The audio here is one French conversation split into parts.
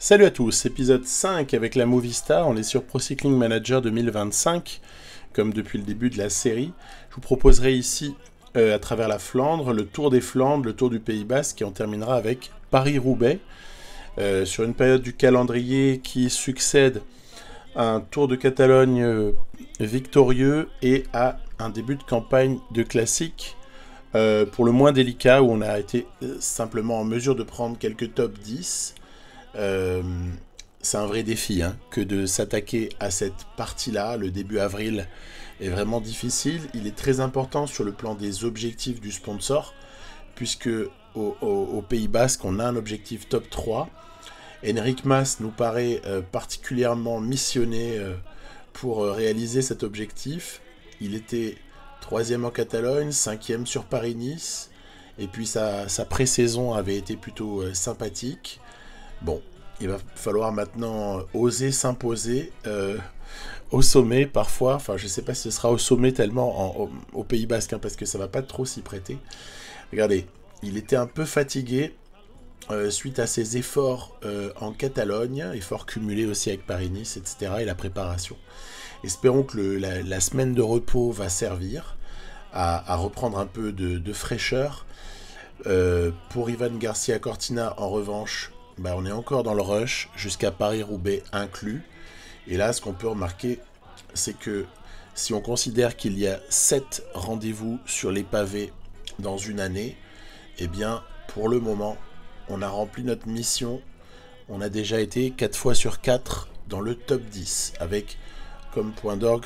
Salut à tous, épisode 5 avec la Movistar, on est sur Pro Cycling Manager 2025, comme depuis le début de la série. Je vous proposerai ici, à travers la Flandre, le Tour des Flandres, le Tour du Pays Basque, et on terminera avec Paris-Roubaix, sur une période du calendrier qui succède à un Tour de Catalogne victorieux et à un début de campagne de classique pour le moins délicat, où on a été simplement en mesure de prendre quelques top 10. C'est un vrai défi que de s'attaquer à cette partie-là. Le début avril est vraiment difficile. Il est très important sur le plan des objectifs du sponsor, puisque au Pays Basque, on a un objectif top 3. Enric Mas nous paraît particulièrement missionné pour réaliser cet objectif. Il était 3e en Catalogne, 5e sur Paris-Nice, et puis sa pré-saison avait été plutôt sympathique. Bon, il va falloir maintenant oser s'imposer au sommet parfois. Enfin, je ne sais pas si ce sera au sommet tellement au Pays Basque, parce que ça ne va pas trop s'y prêter. Regardez, il était un peu fatigué suite à ses efforts en Catalogne, efforts cumulés aussi avec Paris-Nice, etc. et la préparation. Espérons que la semaine de repos va servir à reprendre un peu de fraîcheur. Pour Ivan Garcia Cortina, en revanche, on est encore dans le rush, jusqu'à Paris-Roubaix inclus. Et là, ce qu'on peut remarquer, c'est que si on considère qu'il y a 7 rendez-vous sur les pavés dans une année, eh bien, pour le moment, on a rempli notre mission. On a déjà été 4 fois sur 4 dans le top 10, avec comme point d'orgue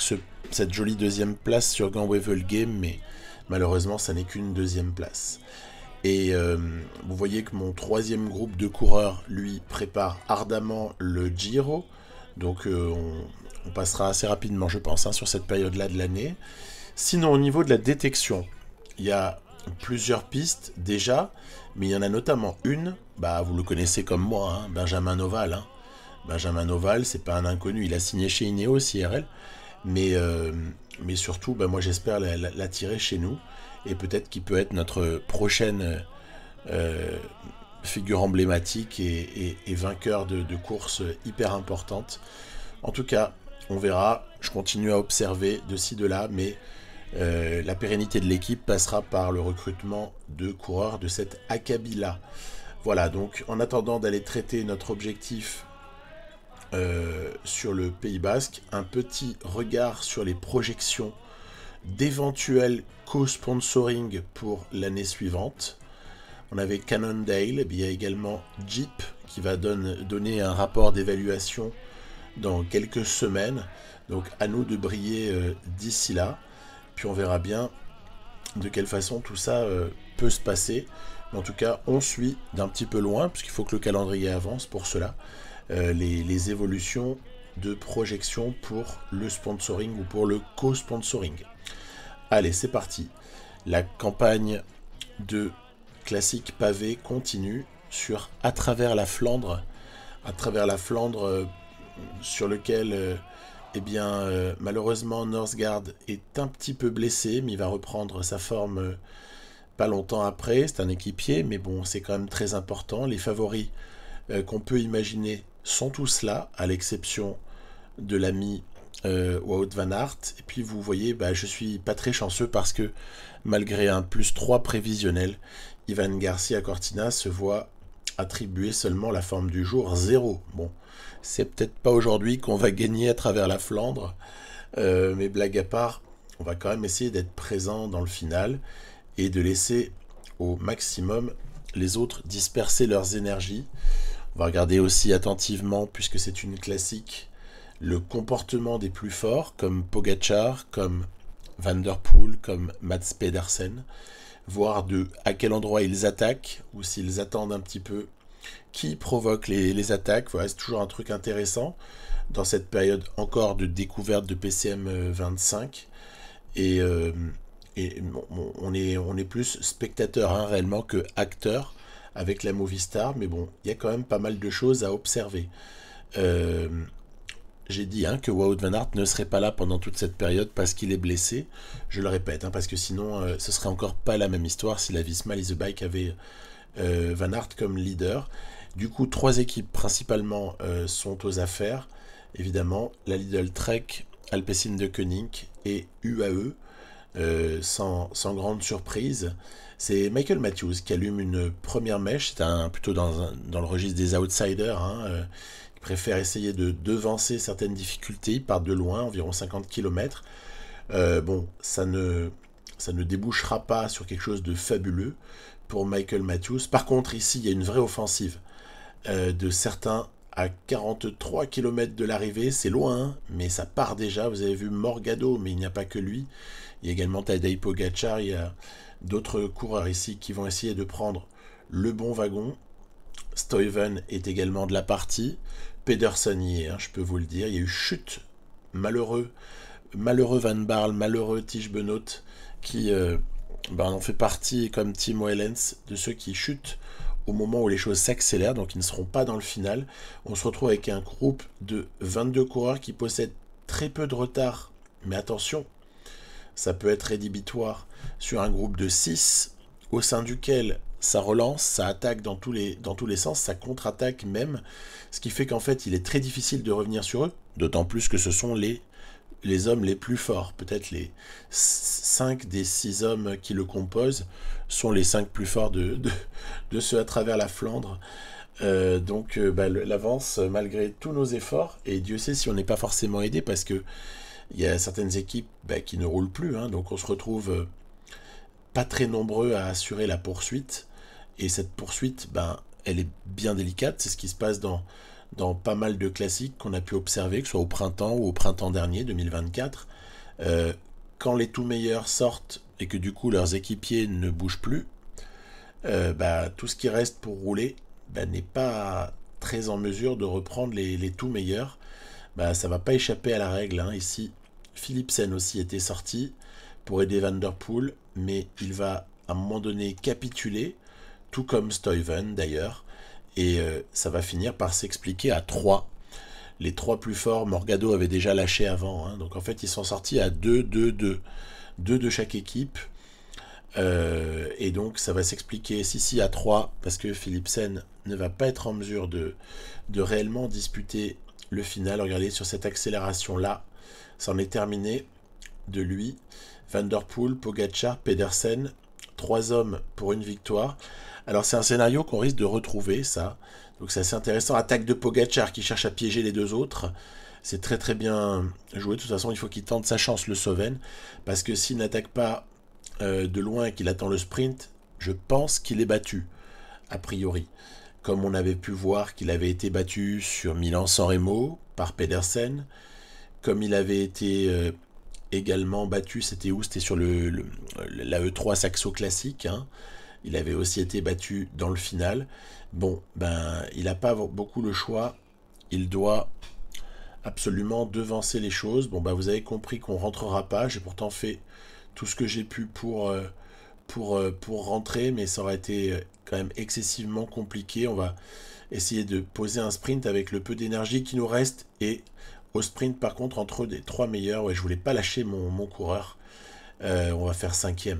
cette jolie deuxième place sur Gand-Wevelgem, mais malheureusement, ça n'est qu'une deuxième place. Et vous voyez que mon troisième groupe de coureurs, lui, prépare ardemment le Giro. Donc on passera assez rapidement, je pense, sur cette période-là de l'année. Sinon, au niveau de la détection, il y a plusieurs pistes déjà, mais il y en a notamment une, vous le connaissez comme moi, Benjamin Noval. Benjamin Noval, c'est pas un inconnu, il a signé chez Ineos IRL, mais surtout, moi j'espère l'attirer chez nous. Et peut-être qu'il peut être notre prochaine figure emblématique et vainqueur de courses hyper importantes. En tout cas, on verra. Je continue à observer de ci, de là, mais la pérennité de l'équipe passera par le recrutement de coureurs de cette acabit-là. Voilà, donc en attendant d'aller traiter notre objectif sur le Pays Basque, un petit regard sur les projections d'éventuels co-sponsoring pour l'année suivante. On avait Cannondale, il y a également Jeep qui va donner un rapport d'évaluation dans quelques semaines. Donc à nous de briller d'ici là. Puis on verra bien de quelle façon tout ça peut se passer. Mais en tout cas, on suit d'un petit peu loin, puisqu'il faut que le calendrier avance pour cela, les évolutions de projection pour le sponsoring ou pour le co-sponsoring. Allez, c'est parti. La campagne de classique pavé continue sur à travers la Flandre, sur lequel, malheureusement, Norsgaard est un petit peu blessé, mais il va reprendre sa forme pas longtemps après. C'est un équipier, mais bon, c'est quand même très important. Les favoris qu'on peut imaginer sont tous là, à l'exception de l'ami Wout van Aert. Et puis vous voyez, je suis pas très chanceux parce que malgré un +3 prévisionnel, Ivan Garcia Cortina se voit attribuer seulement la forme du jour 0. Bon, c'est peut-être pas aujourd'hui qu'on va gagner à travers la Flandre, mais blague à part, on va quand même essayer d'être présent dans le final et de laisser au maximum les autres disperser leurs énergies. On va regarder aussi attentivement, puisque c'est une classique, le comportement des plus forts, comme Pogačar, comme Van der Poel, comme Mats Pedersen, voir à quel endroit ils attaquent, ou s'ils attendent un petit peu, qui provoque les attaques. Voilà, c'est toujours un truc intéressant dans cette période encore de découverte de PCM 25. Et on est plus spectateur réellement que acteur avec la Movistar, mais bon, il y a quand même pas mal de choses à observer. J'ai dit que Wout van Aert ne serait pas là pendant toute cette période parce qu'il est blessé. Je le répète, parce que sinon ce serait encore pas la même histoire si la Visma Leasebike avait Van Aert comme leader. Du coup, 3 équipes principalement sont aux affaires. Évidemment, la Lidl Trek, Alpecin de Koenig et UAE, sans grande surprise. C'est Michael Matthews qui allume une première mèche, c'est plutôt dans le registre des outsiders, hein, qui préfère essayer de devancer certaines difficultés, il part de loin, environ 50 km. Bon, ça ne débouchera pas sur quelque chose de fabuleux pour Michael Matthews. Par contre, ici, il y a une vraie offensive de certains à 43 km de l'arrivée. C'est loin, hein, mais ça part déjà. Vous avez vu Morgado, mais il n'y a pas que lui. Il y a également Tadej Pogacar, il y a d'autres coureurs ici qui vont essayer de prendre le bon wagon. Stuyven est également de la partie. Pedersen y est, hein, je peux vous le dire. Il y a eu chute, malheureux Van Barle, malheureux Tige Benoît, qui en fait partie, comme Timo Ehlens, de ceux qui chutent au moment où les choses s'accélèrent, donc ils ne seront pas dans le final. On se retrouve avec un groupe de 22 coureurs qui possèdent très peu de retard, mais attention, ça peut être rédhibitoire sur un groupe de 6, au sein duquel ça relance, ça attaque dans tous les sens, ça contre-attaque même, ce qui fait qu'en fait il est très difficile de revenir sur eux, d'autant plus que ce sont les hommes les plus forts. Peut-être les 5 des 6 hommes qui le composent sont les 5 plus forts de ceux à travers la Flandre. L'avance, malgré tous nos efforts, et Dieu sait si on n'est pas forcément aidé, parce que il y a certaines équipes qui ne roulent plus, hein, donc on se retrouve pas très nombreux à assurer la poursuite, et cette poursuite, elle est bien délicate. C'est ce qui se passe dans pas mal de classiques qu'on a pu observer, que ce soit au printemps ou au printemps dernier, 2024. Quand les tout meilleurs sortent et que du coup leurs équipiers ne bougent plus, tout ce qui reste pour rouler n'est pas très en mesure de reprendre les tout meilleurs. Ça va pas échapper à la règle, hein. Ici, Philipsen aussi était sorti pour aider Van Der Poel, mais il va à un moment donné capituler, tout comme Stuyven d'ailleurs, et ça va finir par s'expliquer à 3. Les 3 plus forts, Morgado avait déjà lâché avant, hein, donc en fait ils sont sortis à 2 de chaque équipe, et donc ça va s'expliquer ici à 3, parce que Philipsen ne va pas être en mesure de réellement disputer le final. Regardez, sur cette accélération là, c'en est terminé de lui. Van Der Poel, Pogacar, Pedersen, 3 hommes pour une victoire. Alors c'est un scénario qu'on risque de retrouver, ça. Donc c'est assez intéressant. Attaque de Pogacar qui cherche à piéger les 2 autres. C'est très très bien joué. De toute façon, il faut qu'il tente sa chance, le Sloven, parce que s'il n'attaque pas de loin et qu'il attend le sprint, je pense qu'il est battu, a priori. Comme on avait pu voir qu'il avait été battu sur Milan-San Remo par Pedersen, comme il avait été également battu, c'était où? C'était sur la E3 Saxo Classique, hein. Il avait aussi été battu dans le final. Bon, il n'a pas beaucoup le choix. Il doit absolument devancer les choses. Bon, vous avez compris qu'on rentrera pas. J'ai pourtant fait tout ce que j'ai pu pour rentrer, mais ça aurait été quand même excessivement compliqué. On va essayer de poser un sprint avec le peu d'énergie qui nous reste, et au sprint par contre entre les 3 meilleurs, je voulais pas lâcher mon coureur. On va faire 5e.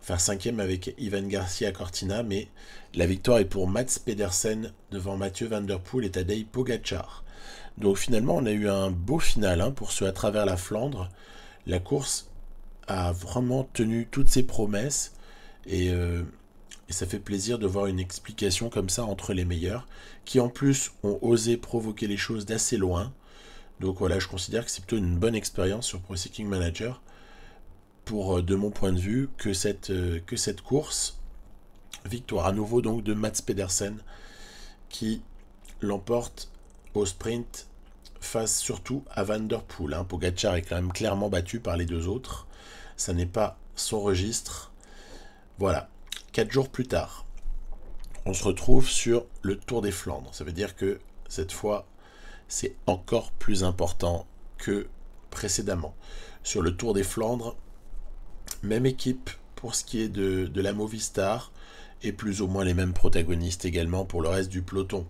Faire 5e avec Ivan Garcia Cortina, mais la victoire est pour Mats Pedersen devant Mathieu Van Der Poel et Tadej Pogacar. Donc finalement on a eu un beau final, hein, pour ceux à travers la Flandre. La course a vraiment tenu toutes ses promesses, et ça fait plaisir de voir une explication comme ça entre les meilleurs, qui en plus ont osé provoquer les choses d'assez loin. Donc voilà, je considère que c'est plutôt une bonne expérience sur Pro Cycling Manager, pour, de mon point de vue, que cette course. Victoire à nouveau donc de Mats Pedersen, qui l'emporte au sprint face surtout à Van Der Poel, hein. Pogacar est quand même clairement battu par les 2 autres. Ça n'est pas son registre. Voilà. 4 jours plus tard, on se retrouve sur le Tour des Flandres. Ça veut dire que cette fois, c'est encore plus important que précédemment. Sur le Tour des Flandres, même équipe pour ce qui est de la Movistar, et plus ou moins les mêmes protagonistes également pour le reste du peloton.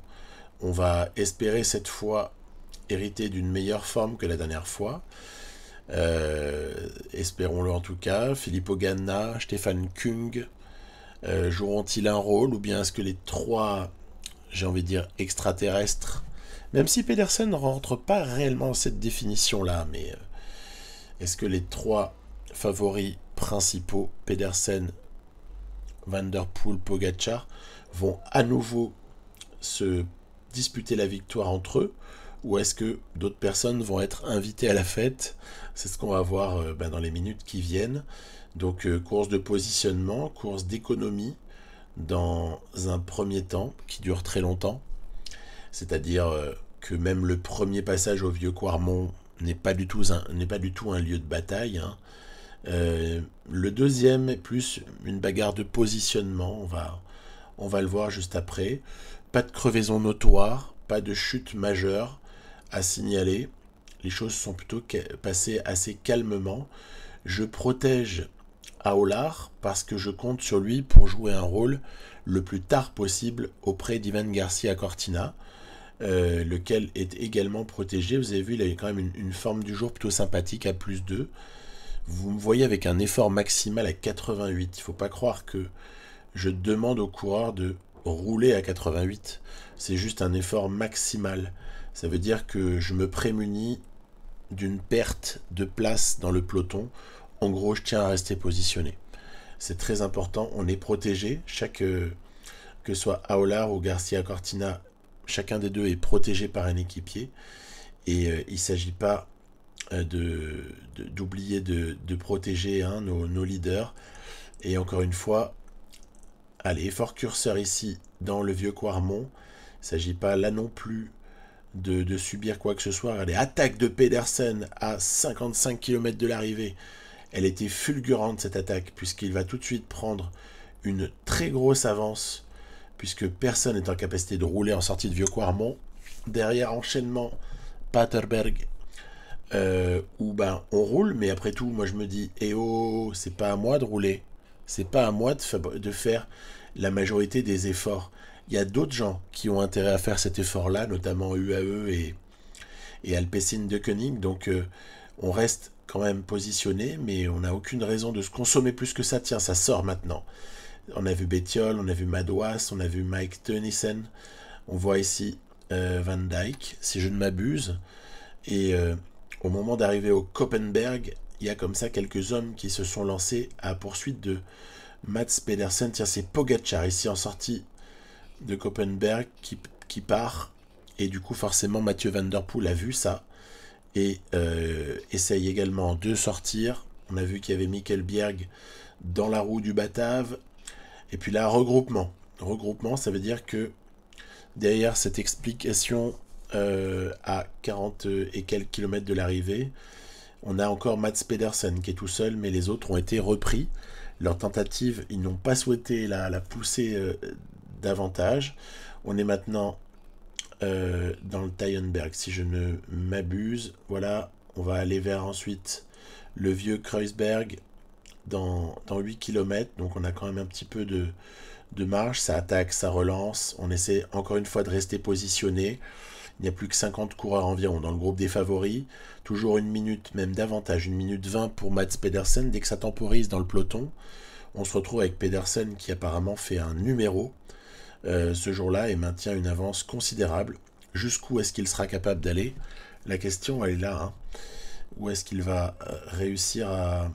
On va espérer cette fois hériter d'une meilleure forme que la dernière fois. Espérons-le en tout cas. Filippo Ganna, Stefan Kung joueront-ils un rôle, ou bien est-ce que les 3 j'ai envie de dire, extraterrestre. Même si Pedersen ne rentre pas réellement dans cette définition-là, mais est-ce que les 3 favoris principaux, Pedersen, Van der Poel, Pogacar, vont à nouveau se disputer la victoire entre eux, ou est-ce que d'autres personnes vont être invitées à la fête? C'est ce qu'on va voir dans les minutes qui viennent. Donc course de positionnement, course d'économie dans un premier temps qui dure très longtemps, c'est-à-dire que même le premier passage au vieux Quarmont n'est pas du tout un lieu de bataille, hein. Le deuxième est plus une bagarre de positionnement, on va le voir juste après. Pas de crevaison notoire, pas de chute majeure à signaler. Les choses sont plutôt passées assez calmement. Je protège Aolar parce que je compte sur lui pour jouer un rôle le plus tard possible auprès d'Ivan Garcia Cortina, lequel est également protégé. Vous avez vu, il a quand même une forme du jour plutôt sympathique à +2. Vous me voyez avec un effort maximal à 88. Il ne faut pas croire que je demande aux coureurs de rouler à 88. C'est juste un effort maximal. Ça veut dire que je me prémunis d'une perte de place dans le peloton. En gros, je tiens à rester positionné. C'est très important. On est protégé. Que soit Aolar ou Garcia Cortina, chacun des deux est protégé par un équipier. Et il ne s'agit pas d'oublier de protéger nos leaders. Et encore une fois, allez, effort curseur ici dans le vieux Quarmont. Il ne s'agit pas là non plus de subir quoi que ce soit. Regardez, attaque de Pedersen à 55 km de l'arrivée. Elle était fulgurante cette attaque, puisqu'il va tout de suite prendre une très grosse avance, puisque personne n'est en capacité de rouler en sortie de vieux Quarmont. Derrière, enchaînement Paterberg, où on roule, mais après tout, moi je me dis, c'est pas à moi de rouler, c'est pas à moi de faire la majorité des efforts. Il y a d'autres gens qui ont intérêt à faire cet effort-là, notamment UAE et Alpecin-Deceuninck, donc on reste quand même positionné, mais on n'a aucune raison de se consommer plus que ça. Tiens, ça sort maintenant. On a vu Bettiol, on a vu Madouas, on a vu Mike Teunissen, on voit ici Van Dijk, si je ne m'abuse, et au moment d'arriver au Koppenberg, il y a comme ça quelques hommes qui se sont lancés à la poursuite de Mats Pedersen. Tiens, c'est Pogacar ici en sortie de Koppenberg qui part, et du coup forcément Mathieu Van Der Poel a vu ça et essaye également de sortir. On a vu qu'il y avait Mikkel Bjerg dans la roue du Batave, et puis là regroupement, ça veut dire que derrière cette explication à 40 et quelques kilomètres de l'arrivée, on a encore Mats Pedersen qui est tout seul, mais les autres ont été repris. Leur tentative, ils n'ont pas souhaité la pousser davantage. On est maintenant dans le Tyenberg, si je ne m'abuse. Voilà, on va aller vers ensuite le vieux Kreuzberg dans 8 km. Donc on a quand même un petit peu de marge. Ça attaque, ça relance. On essaie encore une fois de rester positionné. Il n'y a plus que 50 coureurs environ dans le groupe des favoris. Toujours une minute, même davantage, 1 minute 20 pour Mats Pedersen. Dès que ça temporise dans le peloton, on se retrouve avec Pedersen qui apparemment fait un numéro ce jour-là et maintient une avance considérable. Jusqu'où est-ce qu'il sera capable d'aller? La question, elle est là. Hein. Où est-ce qu'il va réussir à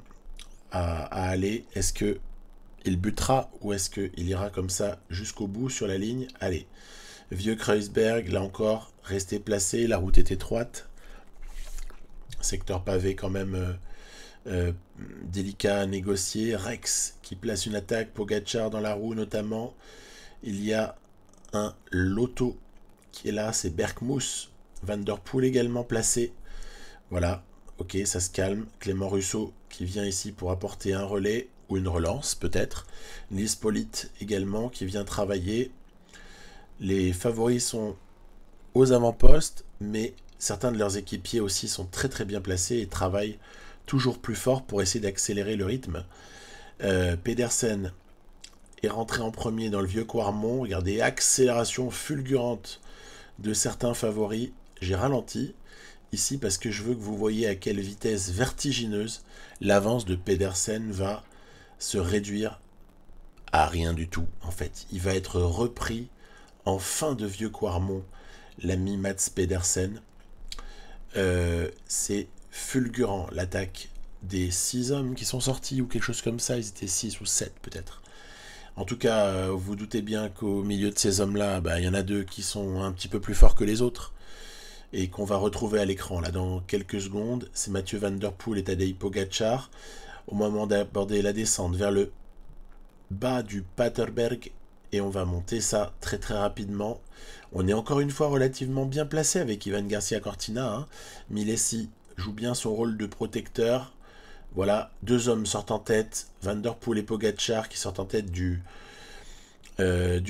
aller? Est-ce qu'il butera ou est-ce qu'il ira comme ça jusqu'au bout sur la ligne? Allez. Vieux Kreuzberg, là encore, resté placé, la route est étroite. Secteur pavé quand même délicat à négocier. Rex qui place une attaque, Pogacar dans la roue notamment. Il y a un Lotto qui est là, c'est Berkmus. Van Der Poel également placé. Voilà, ok, ça se calme. Clément Russo qui vient ici pour apporter un relais ou une relance peut-être. Nils Pollitt également qui vient travailler. Les favoris sont aux avant-postes, mais certains de leurs équipiers aussi sont très très bien placés et travaillent toujours plus fort pour essayer d'accélérer le rythme. Pedersen est rentré en premier dans le vieux Quarmont. Regardez, accélération fulgurante de certains favoris. J'ai ralenti ici parce que je veux que vous voyez à quelle vitesse vertigineuse l'avance de Pedersen va se réduire à rien du tout. En fait, il va être repris en fin de vieux Quarmont, l'ami Mats Pedersen. C'est fulgurant, l'attaque des 6 hommes qui sont sortis, ou quelque chose comme ça, ils étaient 6 ou 7 peut-être. En tout cas, vous doutez bien qu'au milieu de ces hommes-là, il y en a 2 qui sont un petit peu plus forts que les autres, et qu'on va retrouver à l'écran là dans quelques secondes. C'est Mathieu Van Der Poel et Tadej Pogačar. Au moment d'aborder la descente vers le bas du Paterberg, et on va monter ça très très rapidement. On est encore une fois relativement bien placé avec Ivan Garcia Cortina. Hein. Milesi joue bien son rôle de protecteur. Voilà, 2 hommes sortent en tête, Van Der Poel et Pogačar qui sortent en tête du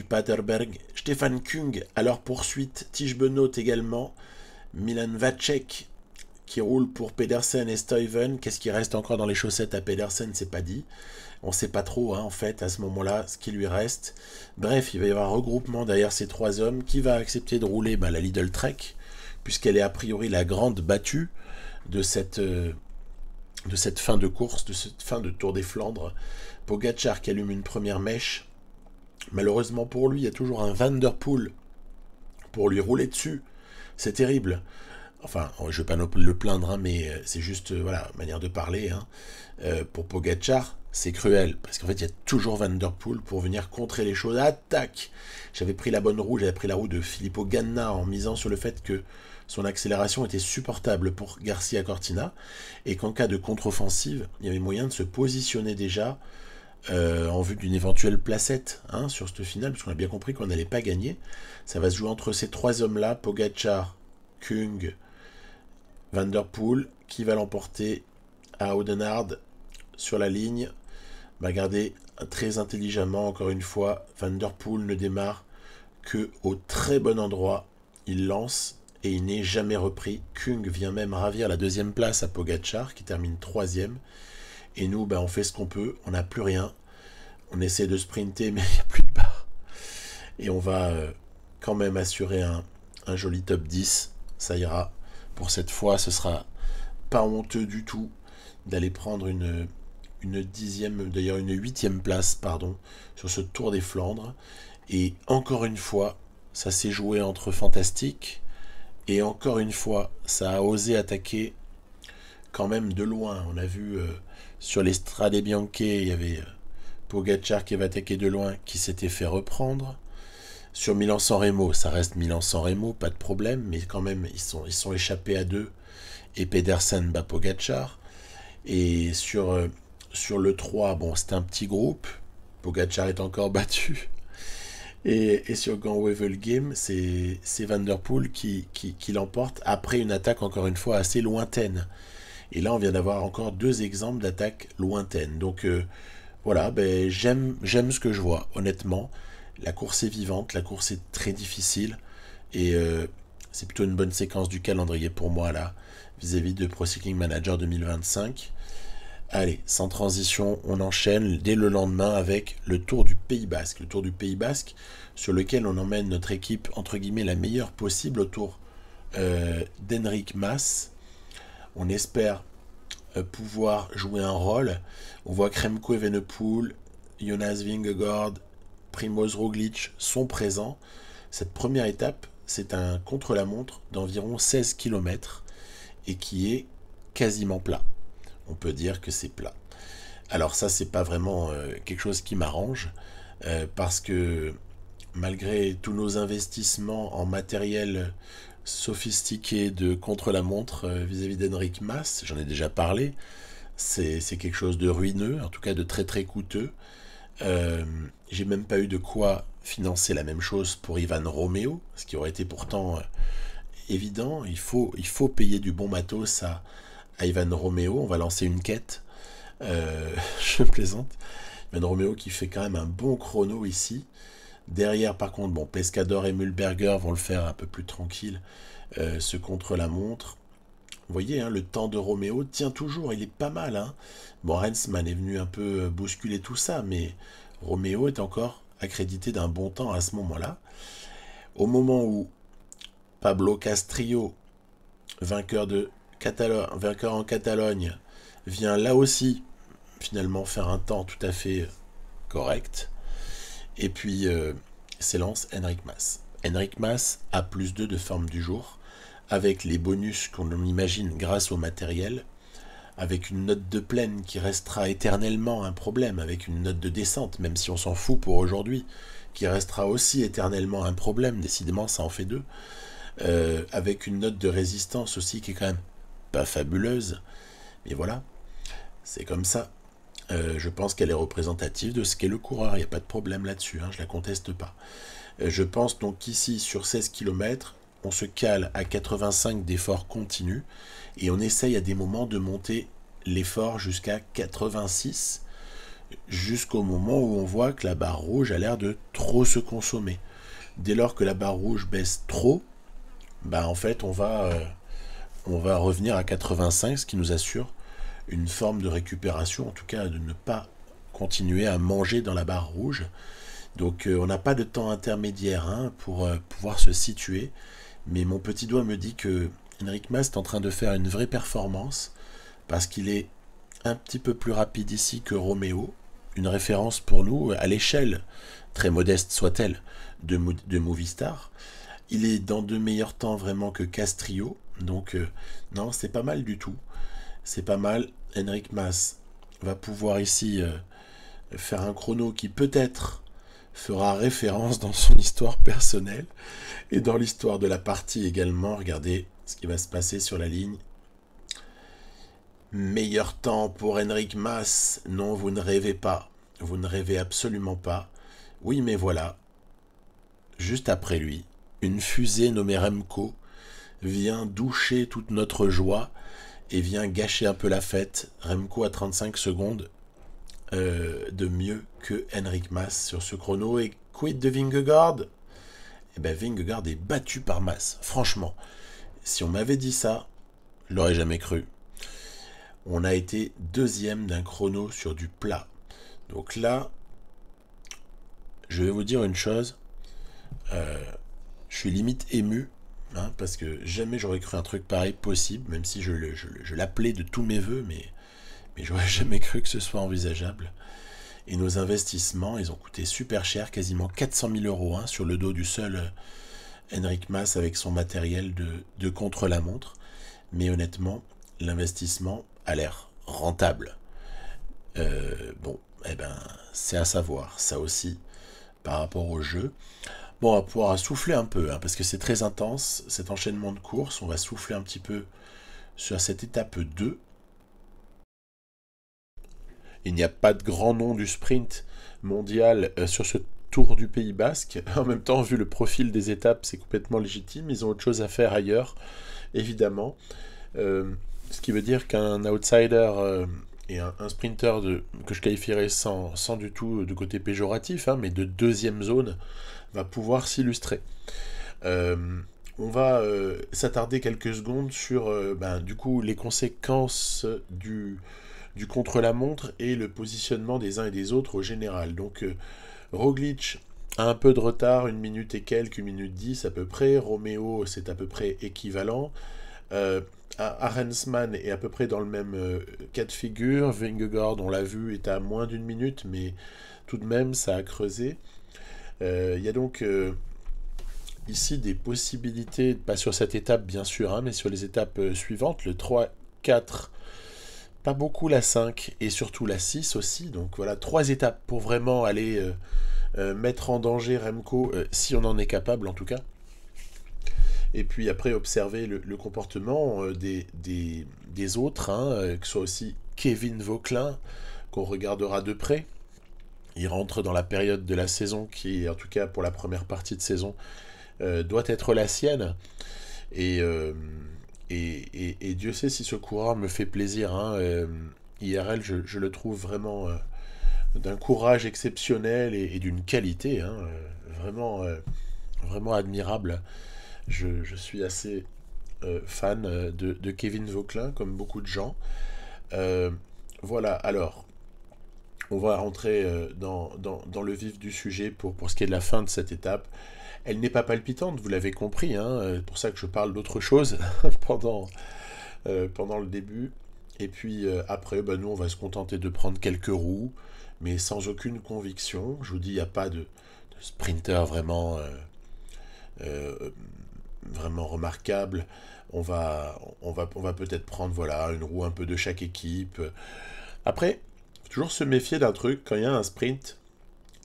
Paterberg. Stefan Kung à leur poursuite, Tige Benoot également, Milan Vacek qui roule pour Pedersen et Stuyven. Qu'est-ce qui reste encore dans les chaussettes à Pedersen, c'est pas dit. On sait pas trop, hein, en fait, à ce moment-là, ce qui lui reste. Bref, il va y avoir un regroupement derrière ces 3 hommes. Qui va accepter de rouler la Lidl Trek, puisqu'elle est a priori la grande battue de cette fin de course, de cette fin de Tour des Flandres. Pogačar qui allume une première mèche. Malheureusement pour lui, il y a toujours un Van Der Poel pour lui rouler dessus. C'est terrible. Enfin, je ne vais pas non plus le plaindre, hein, mais c'est juste, voilà, manière de parler. Hein. Pour Pogačar, c'est cruel, parce qu'en fait, il y a toujours Van Der Poel pour venir contrer les choses. Attaque! J'avais pris la bonne roue, j'avais pris la roue de Filippo Ganna en misant sur le fait que son accélération était supportable pour Garcia Cortina, et qu'en cas de contre-offensive, il y avait moyen de se positionner déjà en vue d'une éventuelle placette hein, sur ce final, parce qu'on a bien compris qu'on n'allait pas gagner. Ça va se jouer entre ces 3 hommes-là, Pogačar, Kung, Van Der Poel, qui va l'emporter à Oudenaarde sur la ligne. Regardez, très intelligemment, encore une fois, Van Der Poel ne démarre que au très bon endroit. Il lance et il n'est jamais repris. Kung vient même ravir la 2e place à Pogačar, qui termine 3e. Et nous, on fait ce qu'on peut, on n'a plus rien. On essaie de sprinter, mais il n'y a plus de barre. Et on va quand même assurer un joli top 10. Ça ira. Pour cette fois, ce sera pas honteux du tout d'aller prendre une 10e, d'ailleurs une 8e place, pardon, sur ce Tour des Flandres. Et encore une fois, ça s'est joué entre fantastiques. Et encore une fois, ça a osé attaquer quand même de loin. On a vu sur les Strade Bianche, il y avait Pogačar qui avait attaqué de loin, qui s'était fait reprendre. Sur Milan-San Remo, ça reste Milan-San Remo, pas de problème, mais quand même, ils sont échappés à 2. Et Pedersen bat Pogačar. Et sur le 3, c'était un petit groupe. Pogačar est encore battu. Et sur Gand-Wevelgem, c'est Van Der Poel qui l'emporte après une attaque, encore une fois, assez lointaine. Et là, on vient d'avoir encore 2 exemples d'attaques lointaines. Donc, voilà, j'aime ce que je vois, honnêtement. La course est vivante, la course est très difficile. Et c'est plutôt une bonne séquence du calendrier pour moi, là, vis-à-vis de Pro Cycling Manager 2025. Allez, sans transition, on enchaîne dès le lendemain avec le Tour du Pays Basque. Le Tour du Pays Basque, sur lequel on emmène notre équipe, entre guillemets, la meilleure possible autour d'Enric Mas. On espère pouvoir jouer un rôle. On voit Remco Evenepoel, Jonas Vingegaard, Primoz Roglic sont présents. Cette première étape, c'est un contre-la-montre d'environ 16 km et qui est quasiment plat. On peut dire que c'est plat. Alors ça, c'est pas vraiment quelque chose qui m'arrange, parce que malgré tous nos investissements en matériel sophistiqué de contre-la-montre vis-à-vis d'Enric Mas, j'en ai déjà parlé, c'est quelque chose de ruineux, en tout cas de très très coûteux. J'ai même pas eu de quoi financer la même chose pour Ivan Romeo, ce qui aurait été pourtant évident. Il faut payer du bon matos à Ivan Romeo. On va lancer une quête. Je plaisante. Ivan Romeo qui fait quand même un bon chrono ici. Derrière, par contre, Pescador et Mühlberger vont le faire un peu plus tranquille, ce contre-la-montre. Vous voyez, hein, le temps de Romeo tient toujours, il est pas mal. Hein. Rensman est venu un peu bousculer tout ça, mais Romeo est encore accrédité d'un bon temps à ce moment-là. Au moment où Pablo Castrillo, vainqueur en Catalogne, vient là aussi finalement faire un temps tout à fait correct. Et puis s'élance Enric Mas. Henrik Mas a +2 de forme du jour, avec les bonus qu'on imagine grâce au matériel, avec une note de plaine qui restera éternellement un problème, avec une note de descente, même si on s'en fout pour aujourd'hui, qui restera aussi éternellement un problème, décidément ça en fait deux, avec une note de résistance aussi qui est quand même pas fabuleuse, mais voilà, c'est comme ça. Je pense qu'elle est représentative de ce qu'est le coureur, il n'y a pas de problème là-dessus, hein, je la conteste pas. Je pense donc qu'ici, sur 16 km, on se cale à 85 d'effort continu, et on essaye à des moments de monter l'effort jusqu'à 86, jusqu'au moment où on voit que la barre rouge a l'air de trop se consommer. Dès lors que la barre rouge baisse trop, bah en fait on va revenir à 85, ce qui nous assure une forme de récupération, en tout cas de ne pas continuer à manger dans la barre rouge. Donc on n'a pas de temps intermédiaire hein, pour pouvoir se situer, mais mon petit doigt me dit que Henrik Mas est en train de faire une vraie performance, parce qu'il est un petit peu plus rapide ici que Roméo, une référence pour nous à l'échelle, très modeste soit-elle, de Movistar. Il est dans de meilleurs temps vraiment que Castrillo, donc non, c'est pas mal du tout. C'est pas mal. Henrik Mas va pouvoir ici faire un chrono qui peut-être fera référence dans son histoire personnelle et dans l'histoire de la partie également. Regardez ce qui va se passer sur la ligne. Meilleur temps pour Henrik Mas. Non, vous ne rêvez pas. Vous ne rêvez absolument pas. Oui, mais voilà. Juste après lui, une fusée nommée Remco vient doucher toute notre joie et vient gâcher un peu la fête. Remco à 35 secondes de mieux que Henrik Mas sur ce chrono. Et quid de Vingegaard? Eh bien, Vingegaard est battu par Mas. Franchement, si on m'avait dit ça, je l'aurais jamais cru. On a été deuxième d'un chrono sur du plat. Donc là, je vais vous dire une chose. Je suis limite ému, hein, parce que jamais j'aurais cru un truc pareil possible, même si je l'appelais de tous mes voeux, mais j'aurais jamais cru que ce soit envisageable. Et nos investissements, ils ont coûté super cher, quasiment 400 000 euros hein, sur le dos du seul Henrik Mas avec son matériel de contre-la-montre. Mais honnêtement, l'investissement a l'air rentable. Bon, eh ben, c'est à savoir, ça aussi, par rapport au jeu. Bon, on va pouvoir souffler un peu, hein, parce que c'est très intense, cet enchaînement de courses. On va souffler un petit peu sur cette étape 2. Il n'y a pas de grand nom du sprint mondial sur ce Tour du Pays Basque. En même temps, vu le profil des étapes, c'est complètement légitime. Ils ont autre chose à faire ailleurs, évidemment. Ce qui veut dire qu'un outsider et un sprinter que je qualifierais sans du tout de côté péjoratif, hein, mais de deuxième zone, va pouvoir s'illustrer. On va s'attarder quelques secondes sur du coup, les conséquences du contre-la-montre et le positionnement des uns et des autres au général. Donc Roglic a un peu de retard, 1 minute et quelques, 1 minute 10 à peu près. Roméo, c'est à peu près équivalent. Arensman est à peu près dans le même cas de figure. Vingegaard, on l'a vu, est à moins d'1 minute, mais tout de même, ça a creusé. Il y a donc ici des possibilités, pas sur cette étape bien sûr, hein, mais sur les étapes suivantes, le 3, 4, pas beaucoup la 5 et surtout la 6 aussi. Donc voilà, 3 étapes pour vraiment aller mettre en danger Remco, si on en est capable en tout cas. Et puis après observer le comportement des autres, hein, que ce soit aussi Kevin Vauquelin, qu'on regardera de près. Il rentre dans la période de la saison qui, en tout cas pour la première partie de saison, doit être la sienne. Et Dieu sait si ce coureur me fait plaisir. Hein. IRL, je le trouve vraiment d'un courage exceptionnel et d'une qualité hein, vraiment admirable. Je suis assez fan de Kevin Vauquelin, comme beaucoup de gens. Voilà, alors, on va rentrer dans le vif du sujet pour ce qui est de la fin de cette étape. Elle n'est pas palpitante, vous l'avez compris, hein, c'est pour ça que je parle d'autre chose pendant le début. Et puis après, nous, on va se contenter de prendre quelques roues, mais sans aucune conviction. Je vous dis, il n'y a pas de sprinter vraiment euh, vraiment remarquables. On va peut-être prendre voilà, une roue un peu de chaque équipe. Après, faut toujours se méfier d'un truc quand il y a un sprint.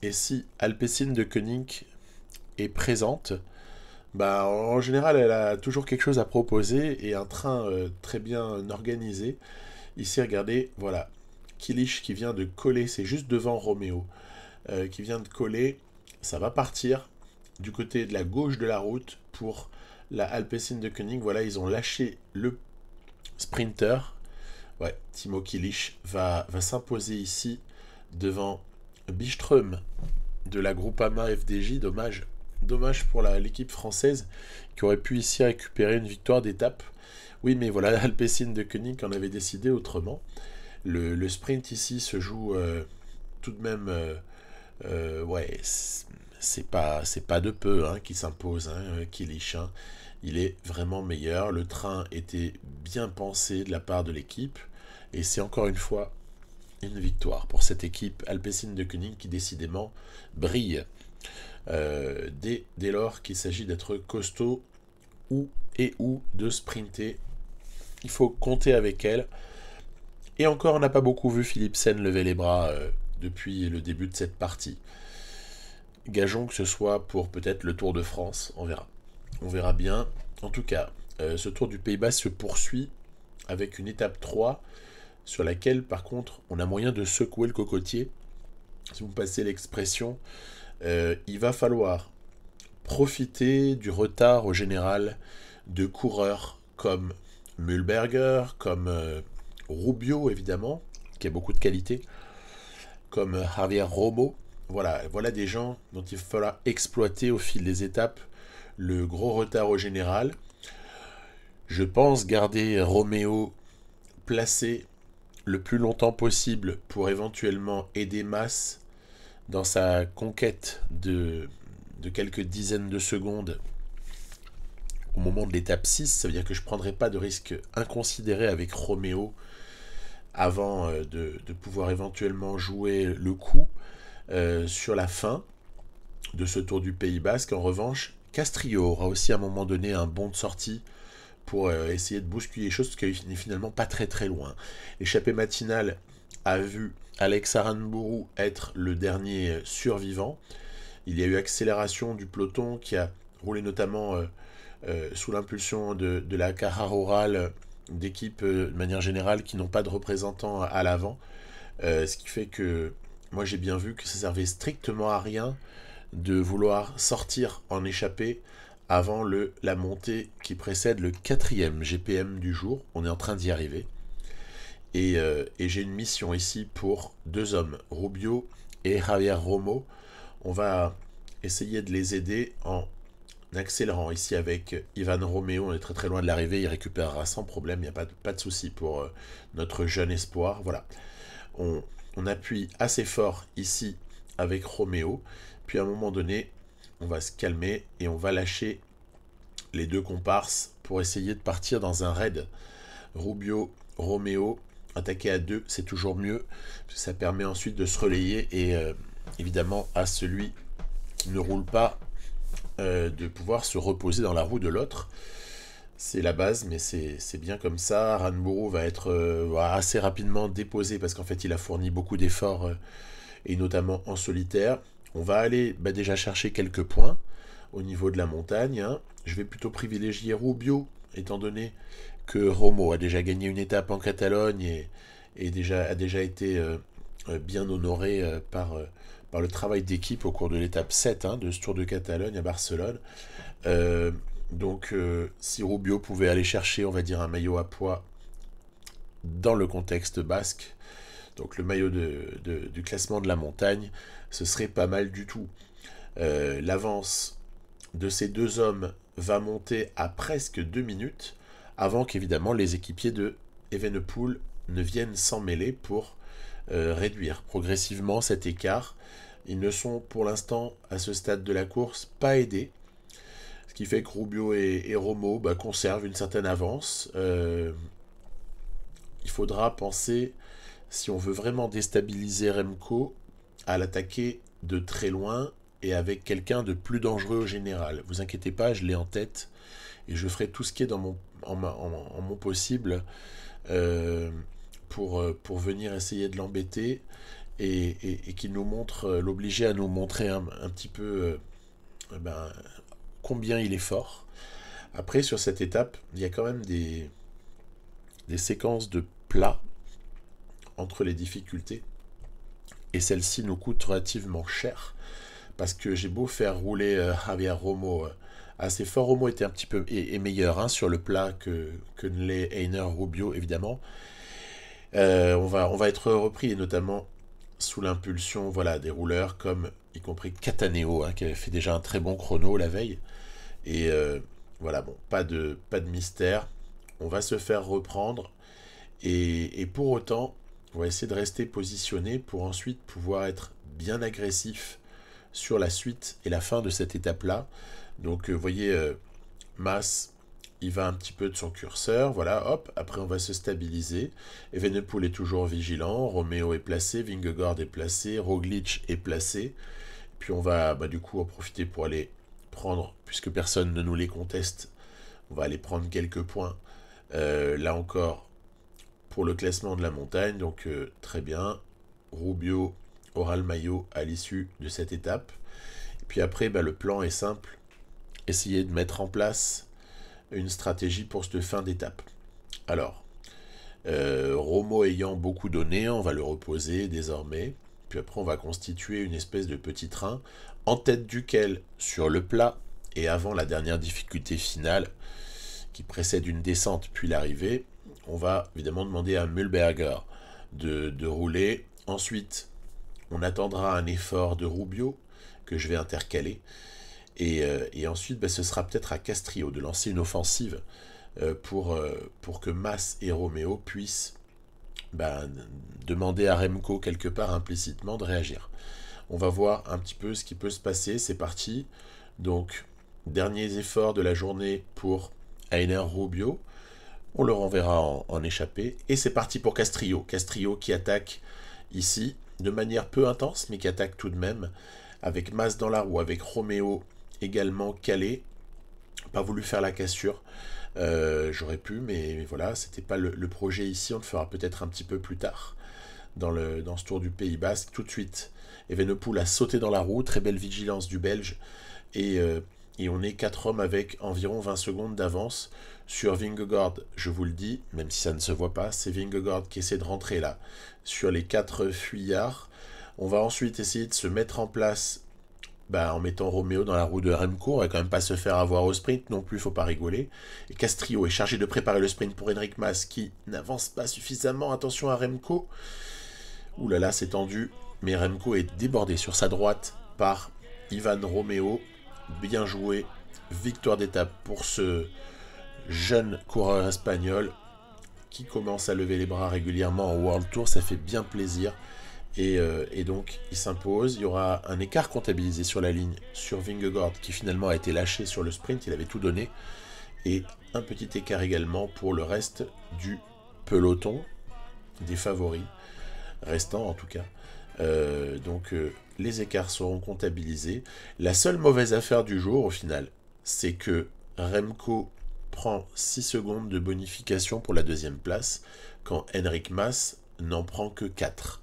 Et si Alpecin de Koenig est présente, bah, en général, elle a toujours quelque chose à proposer et un train très bien organisé. Ici, regardez, voilà, Kilish qui vient de coller, c'est juste devant Roméo, qui vient de coller. Ça va partir du côté de la gauche de la route pour la Alpecin de Koenig. Voilà, ils ont lâché le sprinter. Ouais, Timo Kilish va s'imposer ici devant Byström de la Groupama FDJ. Dommage pour l'équipe française qui aurait pu ici récupérer une victoire d'étape. Oui, mais voilà, Alpecin de Koenig en avait décidé autrement. Le sprint ici se joue tout de même. Ouais, c'est pas de peu hein, qui s'impose, hein, Kilish. Hein. Il est vraiment meilleur. Le train était bien pensé de la part de l'équipe. Et c'est encore une fois une victoire pour cette équipe Alpecin de Koenig qui décidément brille. Dès lors qu'il s'agit d'être costaud ou de sprinter, il faut compter avec elle. Et encore, on n'a pas beaucoup vu Philipsen lever les bras depuis le début de cette partie. Gageons que ce soit pour peut-être le Tour de France, on verra. On verra bien. En tout cas, ce Tour du Pays Bas se poursuit avec une étape 3 sur laquelle, par contre, on a moyen de secouer le cocotier. Si vous me passez l'expression, il va falloir profiter du retard au général de coureurs comme Mühlberger, comme Rubio évidemment, qui a beaucoup de qualité, comme Javier Romo. Voilà des gens dont il va falloir exploiter au fil des étapes le gros retard au général. Je pense garder Roméo placé le plus longtemps possible pour éventuellement aider Mas dans sa conquête de quelques dizaines de secondes au moment de l'étape 6. Ça veut dire que je ne prendrai pas de risque inconsidéré avec Roméo avant de pouvoir éventuellement jouer le coup sur la fin de ce Tour du Pays Basque. En revanche, Castrillo aura aussi à un moment donné un bond de sortie pour essayer de bousculer les choses, parce qu'il n'est finalement pas très très loin. L'échappée matinale a vu Alex Aranburu être le dernier survivant. Il y a eu accélération du peloton qui a roulé notamment sous l'impulsion de la Caja Rural d'équipes de manière générale qui n'ont pas de représentants à l'avant. Ce qui fait que moi j'ai bien vu que ça servait strictement à rien de vouloir sortir en échappée avant la montée qui précède le 4e GPM du jour. On est en train d'y arriver. Et j'ai une mission ici pour deux hommes, Rubio et Javier Romo. On va essayer de les aider en accélérant ici avec Ivan Roméo. On est très très loin de l'arrivée, il récupérera sans problème, il n'y a pas de souci pour notre jeune espoir. Voilà, on appuie assez fort ici avec Roméo, puis à un moment donné, on va se calmer et on va lâcher les deux comparses pour essayer de partir dans un raid. Rubio, Roméo, attaquer à deux, c'est toujours mieux, parce que ça permet ensuite de se relayer et évidemment à celui qui ne roule pas de pouvoir se reposer dans la roue de l'autre. C'est la base, mais c'est bien comme ça. Aranburu va être assez rapidement déposé parce qu'en fait il a fourni beaucoup d'efforts et notamment en solitaire. On va aller déjà chercher quelques points au niveau de la montagne. Hein. Je vais plutôt privilégier Rubio, étant donné que Romo a déjà gagné une étape en Catalogne et a déjà été bien honoré par le travail d'équipe au cours de l'étape 7 de ce Tour de Catalogne à Barcelone. Donc si Rubio pouvait aller chercher, on va dire, un maillot à poids dans le contexte basque, donc le maillot du classement de la montagne, ce serait pas mal du tout. L'avance de ces deux hommes va monter à presque 2 minutes avant qu'évidemment les équipiers de Evenepoel ne viennent s'en mêler pour réduire progressivement cet écart. Ils ne sont pour l'instant à ce stade de la course pas aidés, ce qui fait que Rubio et Romo conservent une certaine avance. Il faudra penser, si on veut vraiment déstabiliser Remco, à l'attaquer de très loin et avec quelqu'un de plus dangereux au général. Vous inquiétez pas, je l'ai en tête et je ferai tout ce qui est en mon possible pour venir essayer de l'embêter et qu'il nous montre, l'obliger à nous montrer un petit peu combien il est fort. Après, sur cette étape, il y a quand même des séquences de plats entre les difficultés. Et celle-ci nous coûte relativement cher. Parce que j'ai beau faire rouler Javier Romo assez fort. Romo était un petit peu est meilleur sur le plat que ne l'est Einer Rubio, évidemment. On va être repris, et notamment sous l'impulsion des rouleurs comme y compris Cataneo, qui avait fait déjà un très bon chrono la veille. Et pas de mystère. On va se faire reprendre. Et pour autant, on va essayer de rester positionné pour ensuite pouvoir être bien agressif sur la suite et la fin de cette étape-là. Donc, vous voyez, Mas, il va un petit peu de son curseur. Voilà, hop, après on va se stabiliser. Evenepoel est toujours vigilant. Romeo est placé, Vingegaard est placé, Roglic est placé. Puis on va du coup en profiter pour aller prendre, puisque personne ne nous les conteste, on va aller prendre quelques points. Là encore, pour le classement de la montagne, donc très bien. Rubio aura le maillot à l'issue de cette étape. Et puis après, le plan est simple. Essayer de mettre en place une stratégie pour cette fin d'étape. Alors, Romo ayant beaucoup donné, on va le reposer désormais. Puis après, on va constituer une espèce de petit train en tête duquel, sur le plat, et avant la dernière difficulté finale, qui précède une descente puis l'arrivée, on va évidemment demander à Mühlberger de rouler. Ensuite, on attendra un effort de Rubio, que je vais intercaler. Et ensuite, ce sera peut-être à Castrillo de lancer une offensive pour que Mas et Romeo puissent demander à Remco quelque part implicitement de réagir. On va voir un petit peu ce qui peut se passer. C'est parti. Donc, derniers efforts de la journée pour Einer Rubio. On le renverra en échappée. Et c'est parti pour Castrillo. Castrillo qui attaque ici de manière peu intense, mais qui attaque tout de même, avec Mas dans la roue, avec Romeo également calé. Pas voulu faire la cassure. J'aurais pu, mais voilà, c'était pas le projet ici. On le fera peut-être un petit peu plus tard dans ce tour du Pays Basque. Tout de suite, Evenepoel a sauté dans la roue. Très belle vigilance du Belge. Et on est 4 hommes avec environ 20 secondes d'avance sur Vingegaard. Je vous le dis, même si ça ne se voit pas, c'est Vingegaard qui essaie de rentrer là sur les 4 fuyards. On va ensuite essayer de se mettre en place en mettant Romeo dans la roue de Remco. On va quand même pas se faire avoir au sprint non plus, faut pas rigoler. Et Castrillo est chargé de préparer le sprint pour Enric Mas qui n'avance pas suffisamment. Attention à Remco. Ouh là là, c'est tendu. Mais Remco est débordé sur sa droite par Ivan Romeo. Bien joué. Victoire d'étape pour ce jeune coureur espagnol qui commence à lever les bras régulièrement en World Tour. Ça fait bien plaisir. Et donc, il s'impose. Il y aura un écart comptabilisé sur la ligne sur Vingegaard qui finalement a été lâché sur le sprint. Il avait tout donné. Et un petit écart également pour le reste du peloton, des favoris, restants en tout cas. Donc, les écarts seront comptabilisés. La seule mauvaise affaire du jour, au final, c'est que Remco prend 6 secondes de bonification pour la deuxième place, quand Enric Mas n'en prend que 4.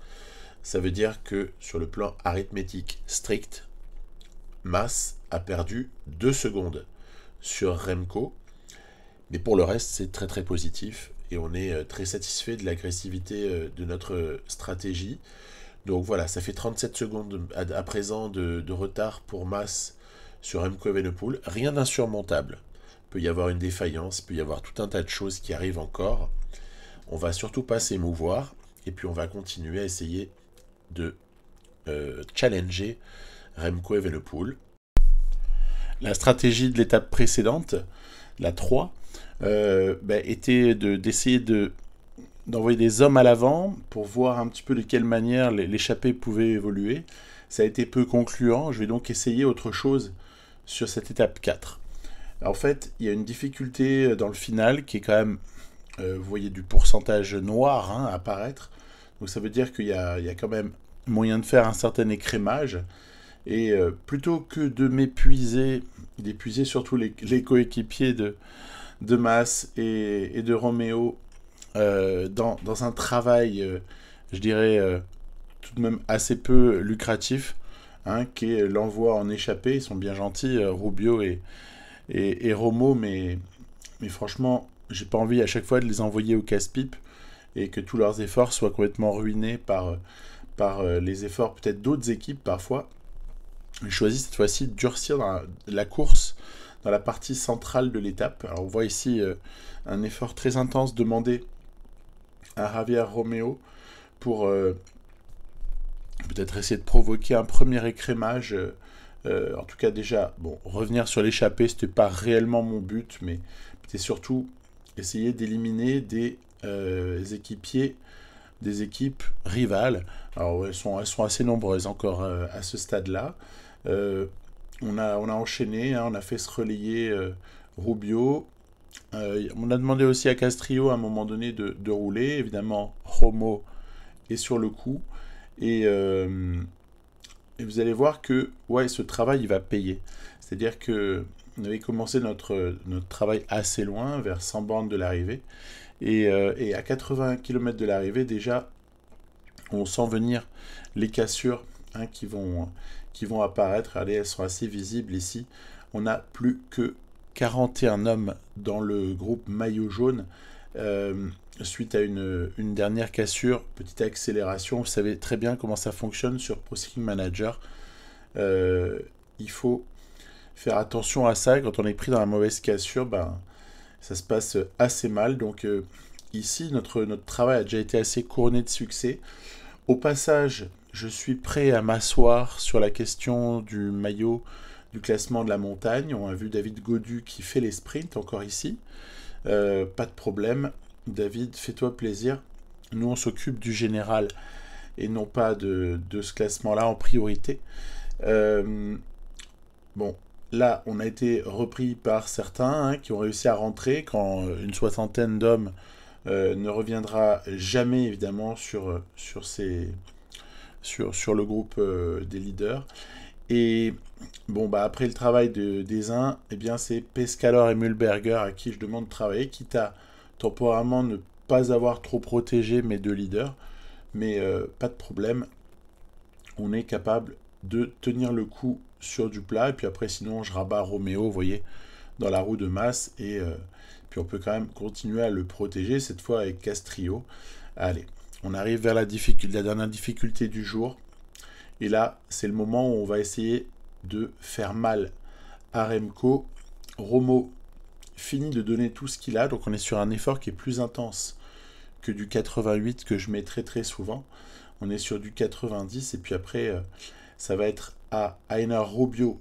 Ça veut dire que sur le plan arithmétique strict, Mas a perdu 2 secondes sur Remco. Mais pour le reste, c'est très très positif. Et on est très satisfait de l'agressivité de notre stratégie. Donc voilà, ça fait 37 secondes à présent de retard pour Mas sur Remco Evenepoel. Rien d'insurmontable. Il peut y avoir une défaillance, il peut y avoir tout un tas de choses qui arrivent encore. On va surtout pas s'émouvoir. Et puis on va continuer à essayer de challenger Remco Evenepoel. La stratégie de l'étape précédente, la 3, était d'essayer d'envoyer des hommes à l'avant pour voir un petit peu de quelle manière l'échappée pouvait évoluer. Ça a été peu concluant. Je vais donc essayer autre chose sur cette étape 4. En fait, il y a une difficulté dans le final qui est quand même, vous voyez du pourcentage noir apparaître. Donc ça veut dire qu'il y a quand même moyen de faire un certain écrémage. Et plutôt que de m'épuiser, d'épuiser surtout les coéquipiers de Mas et de Roméo dans un travail, je dirais, tout de même assez peu lucratif, hein, qui est l'envoi en échappée. Ils sont bien gentils, Rubio et Romo, mais franchement, j'ai pas envie à chaque fois de les envoyer au casse-pipe et que tous leurs efforts soient complètement ruinés par les efforts peut-être d'autres équipes parfois. J'ai choisi cette fois-ci de durcir dans la course dans la partie centrale de l'étape. Alors on voit ici un effort très intense demandé à Javier Romeo pour peut-être essayer de provoquer un premier écrémage. En tout cas déjà, bon, revenir sur l'échappée, c'était pas réellement mon but, mais c'était surtout essayer d'éliminer des équipiers, des équipes rivales. Alors elles sont assez nombreuses encore à ce stade-là. On a enchaîné, hein, on a fait se relayer Rubio. On a demandé aussi à Castrillo à un moment donné de rouler. Évidemment, Romo est sur le coup. Et vous allez voir que ouais, ce travail il va payer. C'est-à-dire que on avait commencé notre travail assez loin, vers 100 bornes de l'arrivée. Et à 80 km de l'arrivée, déjà, on sent venir les cassures, hein, qui vont apparaître. Regardez, elles sont assez visibles ici. On a plus que 41 hommes dans le groupe maillot jaune. Suite à une dernière cassure, petite accélération. Vous savez très bien comment ça fonctionne sur Pro Cycling Manager. Il faut faire attention à ça. Quand on est pris dans la mauvaise cassure, ben, ça se passe assez mal. Donc ici, notre travail a déjà été assez couronné de succès. Au passage, je suis prêt à m'asseoir sur la question du maillot du classement de la montagne. On a vu David Gaudu qui fait les sprints encore ici. Pas de problème. David, fais-toi plaisir. Nous, on s'occupe du général et non pas de ce classement-là en priorité. Bon, là, on a été repris par certains, hein, qui ont réussi à rentrer quand une soixantaine d'hommes ne reviendra jamais, évidemment, sur le groupe des leaders. Et bon, bah, après le travail des uns, eh bien, c'est Pescalor et Mühlberger à qui je demande de travailler, quitte à temporairement ne pas avoir trop protégé mes deux leaders. Mais pas de problème, on est capable de tenir le coup sur du plat. Et puis après, sinon, je rabats Roméo, vous voyez, dans la roue de masse. Et puis on peut quand même continuer à le protéger, cette fois avec Castrillo. Allez, on arrive vers la dernière difficulté du jour. Et là, c'est le moment où on va essayer de faire mal à Remco. Romo finit de donner tout ce qu'il a, donc on est sur un effort qui est plus intense que du 88 que je mets très très souvent. On est sur du 90 et puis après, ça va être à Einar Rubio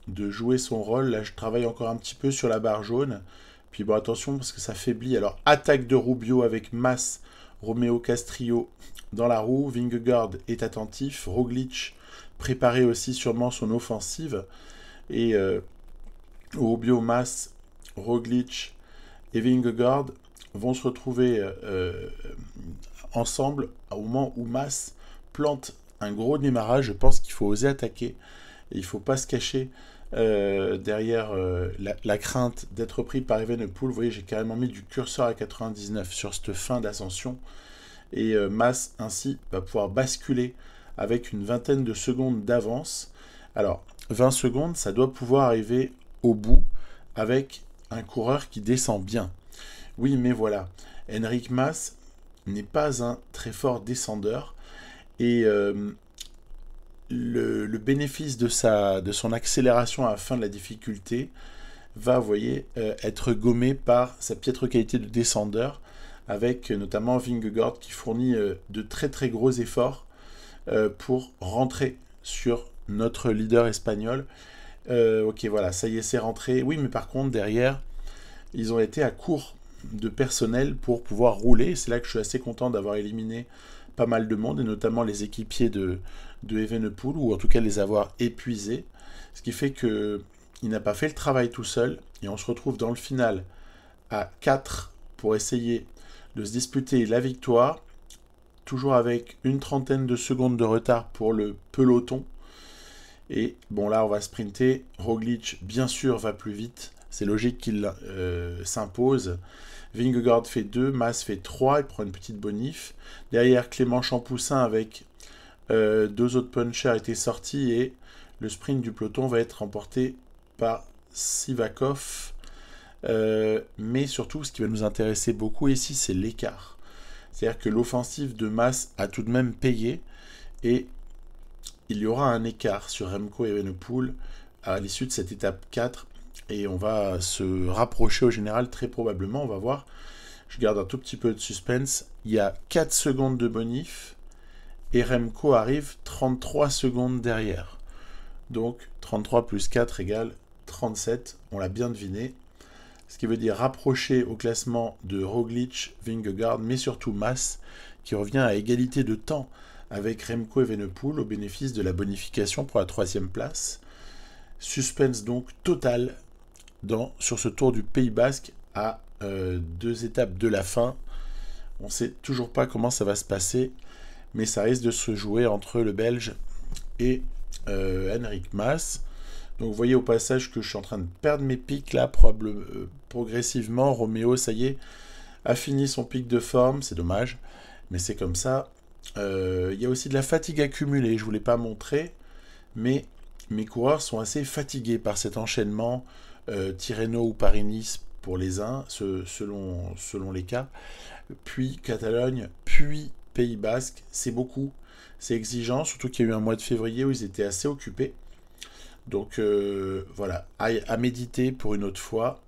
de jouer son rôle. Là, je travaille encore un petit peu sur la barre jaune. Puis bon, attention parce que ça faiblit. Alors, attaque de Rubio avec Mas, Romeo Castrillo dans la roue. Vingegaard est attentif. Roglic préparait aussi sûrement son offensive. Et Rubio, Mas, Roglic et Vingegaard vont se retrouver ensemble au moment où Mas plante un gros démarrage. Je pense qu'il faut oser attaquer et il ne faut pas se cacher derrière la crainte d'être pris par Evenepoel. Vous voyez, j'ai carrément mis du curseur à 99 sur cette fin d'ascension et Mas ainsi va pouvoir basculer avec une vingtaine de secondes d'avance. Alors 20 secondes, ça doit pouvoir arriver au bout avec un coureur qui descend bien. Oui, mais voilà, Enric Mas n'est pas un très fort descendeur et le bénéfice de son accélération à la fin de la difficulté va, vous voyez, être gommé par sa piètre qualité de descendeur, avec notamment Vingegaard qui fournit de très très gros efforts pour rentrer sur notre leader espagnol. Ok, voilà, ça y est, c'est rentré. Oui, mais par contre, derrière, ils ont été à court de personnel pour pouvoir rouler. C'est là que je suis assez content d'avoir éliminé pas mal de monde, et notamment les équipiers de Evenepoel, ou en tout cas les avoir épuisés. Ce qui fait qu'il n'a pas fait le travail tout seul, et on se retrouve dans le final à 4 pour essayer de se disputer la victoire, toujours avec une trentaine de secondes de retard pour le peloton. Et bon, là, on va sprinter. Roglic, bien sûr, va plus vite. C'est logique qu'il s'impose. Vingegaard fait 2, Mas fait 3, il prend une petite bonif. Derrière, Clément Champoussin avec 2 autres punchers étaient sortis et le sprint du peloton va être remporté par Sivakov. Mais surtout, ce qui va nous intéresser beaucoup ici, c'est l'écart. C'est-à-dire que l'offensive de Mas a tout de même payé et il y aura un écart sur Remco Evenepoel à l'issue de cette étape 4 et on va se rapprocher au général très probablement, on va voir. Je garde un tout petit peu de suspense. Il y a 4 secondes de bonif et Remco arrive 33 secondes derrière. Donc 33 plus 4 égale 37, on l'a bien deviné. Ce qui veut dire rapprocher au classement de Roglic, Vingegaard, mais surtout Mas, qui revient à égalité de temps avec Remco Evenepoel au bénéfice de la bonification pour la 3e place. Suspense donc total sur ce Tour du Pays Basque à 2 étapes de la fin. On ne sait toujours pas comment ça va se passer, mais ça risque de se jouer entre le Belge et Enric Mas. Donc vous voyez au passage que je suis en train de perdre mes pics là, progressivement. Roméo, ça y est, a fini son pic de forme, c'est dommage, mais c'est comme ça. Il y a aussi de la fatigue accumulée, je ne vous l'ai pas montré, mais mes coureurs sont assez fatigués par cet enchaînement Tirreno ou Paris-Nice pour les uns, selon les cas, puis Catalogne, puis Pays Basque, c'est beaucoup, c'est exigeant, surtout qu'il y a eu un mois de février où ils étaient assez occupés. Donc voilà, à méditer pour une autre fois.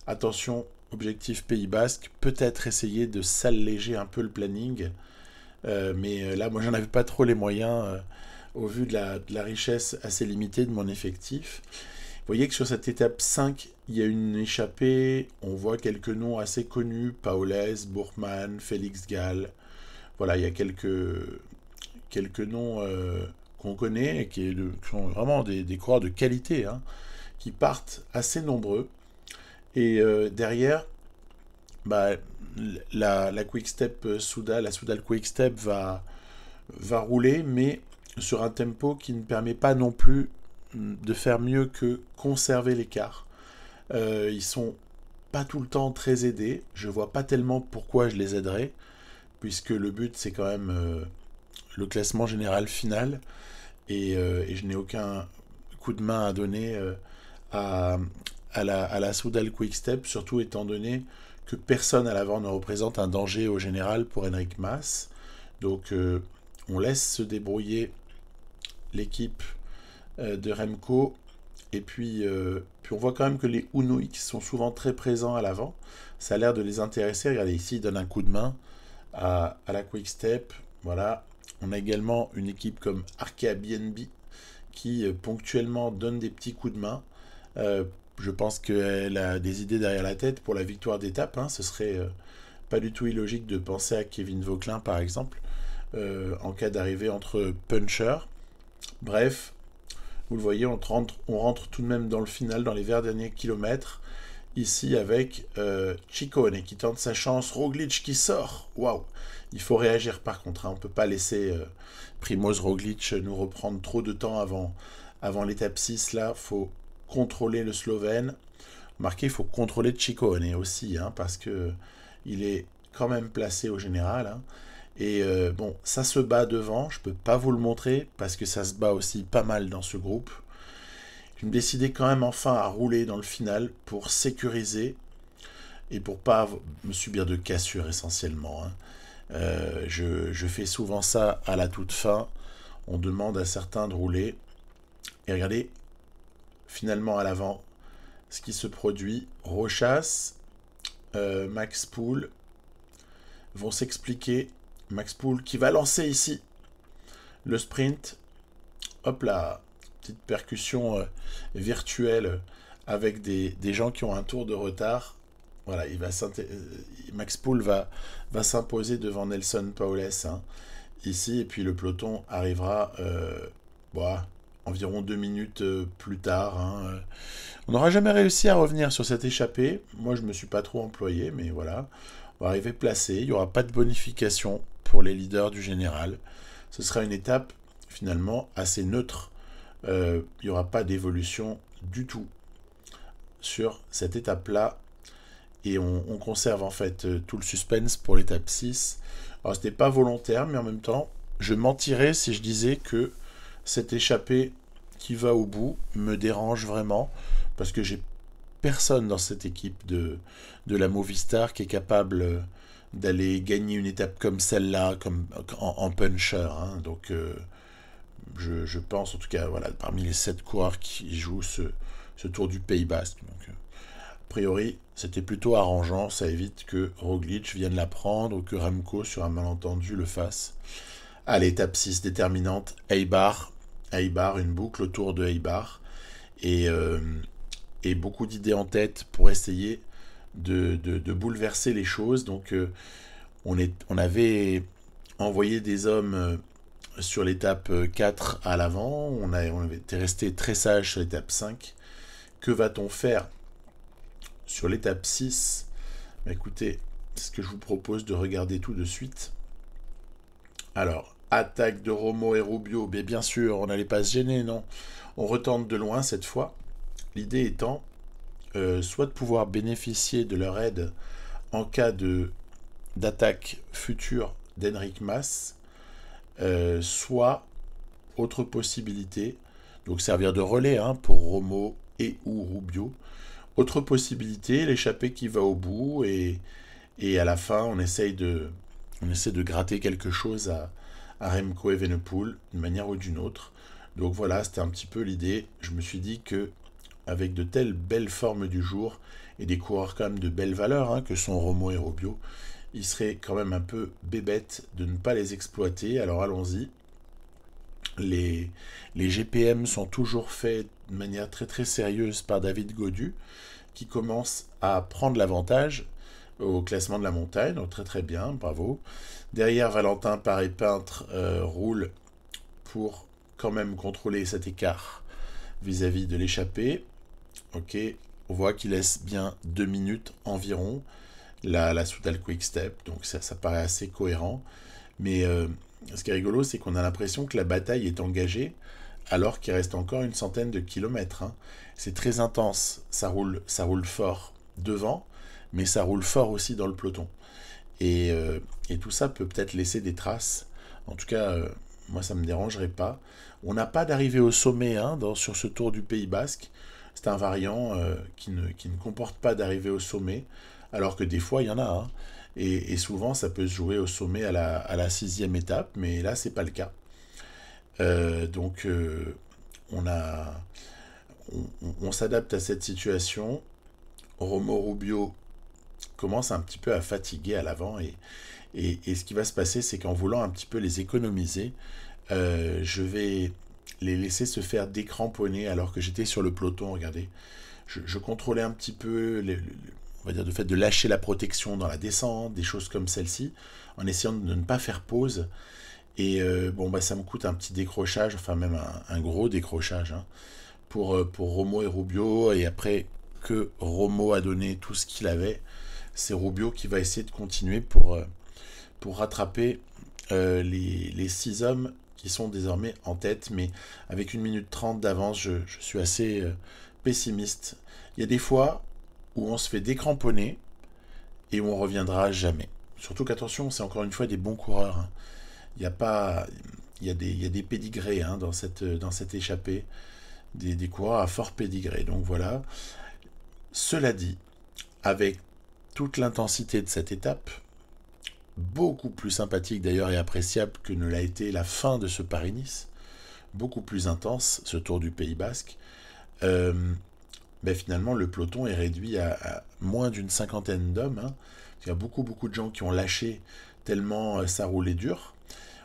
Attention, objectif Pays Basque, peut-être essayer de s'alléger un peu le planning, mais là moi j'en avais pas trop les moyens au vu de la richesse assez limitée de mon effectif. Vous voyez que sur cette étape 5, il y a une échappée, on voit quelques noms assez connus, Paulès, Bourkman, Félix Gall. Voilà, il y a quelques noms qu'on connaît et qui sont vraiment des coureurs de qualité, hein, qui partent assez nombreux. Et derrière, bah, la Quick-Step Soudal, la Soudal Quick-Step va rouler, mais sur un tempo qui ne permet pas non plus de faire mieux que conserver l'écart. Ils sont pas tout le temps très aidés. Je vois pas tellement pourquoi je les aiderais, puisque le but c'est quand même le classement général final. Et je n'ai aucun coup de main à donner à la Soudal Quick-Step, surtout étant donné que personne à l'avant ne représente un danger au général pour Enric Mas. Donc on laisse se débrouiller l'équipe de Remco. Et puis on voit quand même que les Unoix sont souvent très présents à l'avant. Ça a l'air de les intéresser. Regardez ici, ils donnent un coup de main à la Quick-Step. Voilà. On a également une équipe comme Arkea BNB qui ponctuellement donne des petits coups de main. Je pense qu'elle a des idées derrière la tête pour la victoire d'étape. Hein. Ce serait pas du tout illogique de penser à Kevin Vauquelin par exemple, en cas d'arrivée entre punchers. Bref, vous le voyez, on rentre tout de même dans le final, dans les derniers kilomètres. Ici avec Ciccone qui tente sa chance, Roglic qui sort. Waouh! Il faut réagir par contre, hein. On ne peut pas laisser Primoz Roglic nous reprendre trop de temps avant l'étape 6. Là, il faut contrôler le Slovène. Remarquez, il faut contrôler Ciccone aussi, hein, parce qu'il est quand même placé au général. Hein. Et bon, ça se bat devant, je ne peux pas vous le montrer, parce que ça se bat aussi pas mal dans ce groupe. Je me décidais quand même enfin à rouler dans le final pour sécuriser et pour pas me subir de cassures essentiellement. Hein. Je fais souvent ça à la toute fin. On demande à certains de rouler. Et regardez, finalement à l'avant, ce qui se produit. Rochas, Max Poole vont s'expliquer. Max Poole qui va lancer ici le sprint. Hop là, petite percussion virtuelle avec des gens qui ont un tour de retard. Voilà, Max Poole va s'imposer devant Nelson Paulès hein, ici, et puis le peloton arrivera environ 2 minutes plus tard. Hein. On n'aura jamais réussi à revenir sur cette échappée. Moi, je ne me suis pas trop employé, mais voilà. On va arriver placé. Il n'y aura pas de bonification pour les leaders du général. Ce sera une étape finalement assez neutre il n'y aura pas d'évolution du tout sur cette étape-là. Et on conserve en fait tout le suspense pour l'étape 6. Alors ce n'est pas volontaire, mais en même temps, je mentirais si je disais que cette échappée qui va au bout me dérange vraiment, parce que j'ai personne dans cette équipe de la Movistar qui est capable d'aller gagner une étape comme celle-là, comme en puncher. Hein. Donc je pense en tout cas, voilà, parmi les 7 coureurs qui jouent ce Tour du Pays Basque. Donc, a priori, c'était plutôt arrangeant, ça évite que Roglic vienne la prendre ou que Remco, sur un malentendu, le fasse. À l'étape 6 déterminante, Eibar, une boucle autour de Eibar, et beaucoup d'idées en tête pour essayer de bouleverser les choses. Donc on avait envoyé des hommes sur l'étape 4 à l'avant, on avait été resté très sage sur l'étape 5. Que va-t-on faire sur l'étape 6? Écoutez, c'est ce que je vous propose de regarder tout de suite. Alors, attaque de Romo et Rubio, mais bien sûr, on n'allait pas se gêner, non. On retente de loin cette fois. L'idée étant soit de pouvoir bénéficier de leur aide en cas d'attaque future d'Henrik Mas, soit, autre possibilité, donc servir de relais pour Romo et ou Rubio. Autre possibilité, l'échappée qui va au bout, et à la fin, on essaie de gratter quelque chose à Remco Evenepoel, d'une manière ou d'une autre. Donc voilà, c'était un petit peu l'idée. Je me suis dit que, avec de telles belles formes du jour, et des coureurs quand même de belles valeurs, que sont Romo et Rubio, il serait quand même un peu bébête de ne pas les exploiter. Alors allons-y. Les GPM sont toujours faits de manière très très sérieuse par David Gaudu, qui commence à prendre l'avantage au classement de la montagne, donc très très bien, bravo. Derrière, Valentin Paré-Peintre roule pour quand même contrôler cet écart vis-à-vis de l'échappée. Ok, on voit qu'il laisse bien 2 minutes environ la Soudal Quick Step, donc ça paraît assez cohérent. Mais ce qui est rigolo, c'est qu'on a l'impression que la bataille est engagée alors qu'il reste encore une centaine de kilomètres. C'est très intense, ça roule fort devant, mais ça roule fort aussi dans le peloton. Et tout ça peut peut-être laisser des traces. En tout cas, moi, ça ne me dérangerait pas. On n'a pas d'arrivée au sommet sur ce Tour du Pays Basque. C'est un variant qui ne comporte pas d'arrivée au sommet, alors que des fois, il y en a. Et souvent, ça peut se jouer au sommet à la 6e étape, mais là, c'est pas le cas. Donc, on s'adapte à cette situation. Romo Rubio commence un petit peu à fatiguer à l'avant, et ce qui va se passer, c'est qu'en voulant un petit peu les économiser, je vais les laisser se faire décramponner alors que j'étais sur le peloton. Regardez, je contrôlais un petit peu on va dire le fait de lâcher la protection dans la descente, des choses comme celle-ci, en essayant de ne pas faire pause. Et ça me coûte un petit décrochage, enfin même un gros décrochage, pour Romo et Rubio. Et après que Romo a donné tout ce qu'il avait, c'est Rubio qui va essayer de continuer pour rattraper les 6 hommes qui sont désormais en tête, mais avec 1 minute 30 d'avance, je suis assez pessimiste. Il y a des fois où on se fait décramponner et où on reviendra jamais. Surtout qu'attention, c'est encore une fois des bons coureurs. Il y a des pédigrés dans cette échappée, des coureurs à fort pédigré. Donc voilà. Cela dit, avec toute l'intensité de cette étape, beaucoup plus sympathique d'ailleurs et appréciable que ne l'a été la fin de ce Paris-Nice, beaucoup plus intense, ce Tour du Pays Basque, finalement le peloton est réduit à moins d'une cinquantaine d'hommes. Il y a beaucoup de gens qui ont lâché tellement ça roulait dur.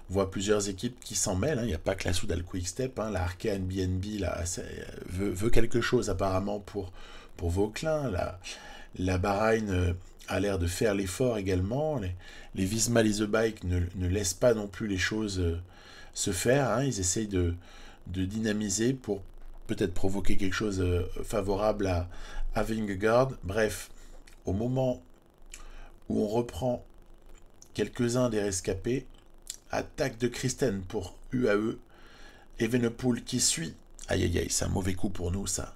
On voit plusieurs équipes qui s'en mêlent. Il n'y a pas que la Soudal Quick Step. La Arkea BNB veut quelque chose apparemment pour Vauclin. La Bahreïn a l'air de faire l'effort également. Les Visma Lease Bike ne laissent pas non plus les choses se faire. Ils essayent de dynamiser pour peut-être provoquer quelque chose favorable à Vingegaard. Bref, au moment où on reprend quelques-uns des rescapés, attaque de Christen pour UAE, Evenepoel qui suit Aïe aïe aïe, c'est un mauvais coup pour nous ça.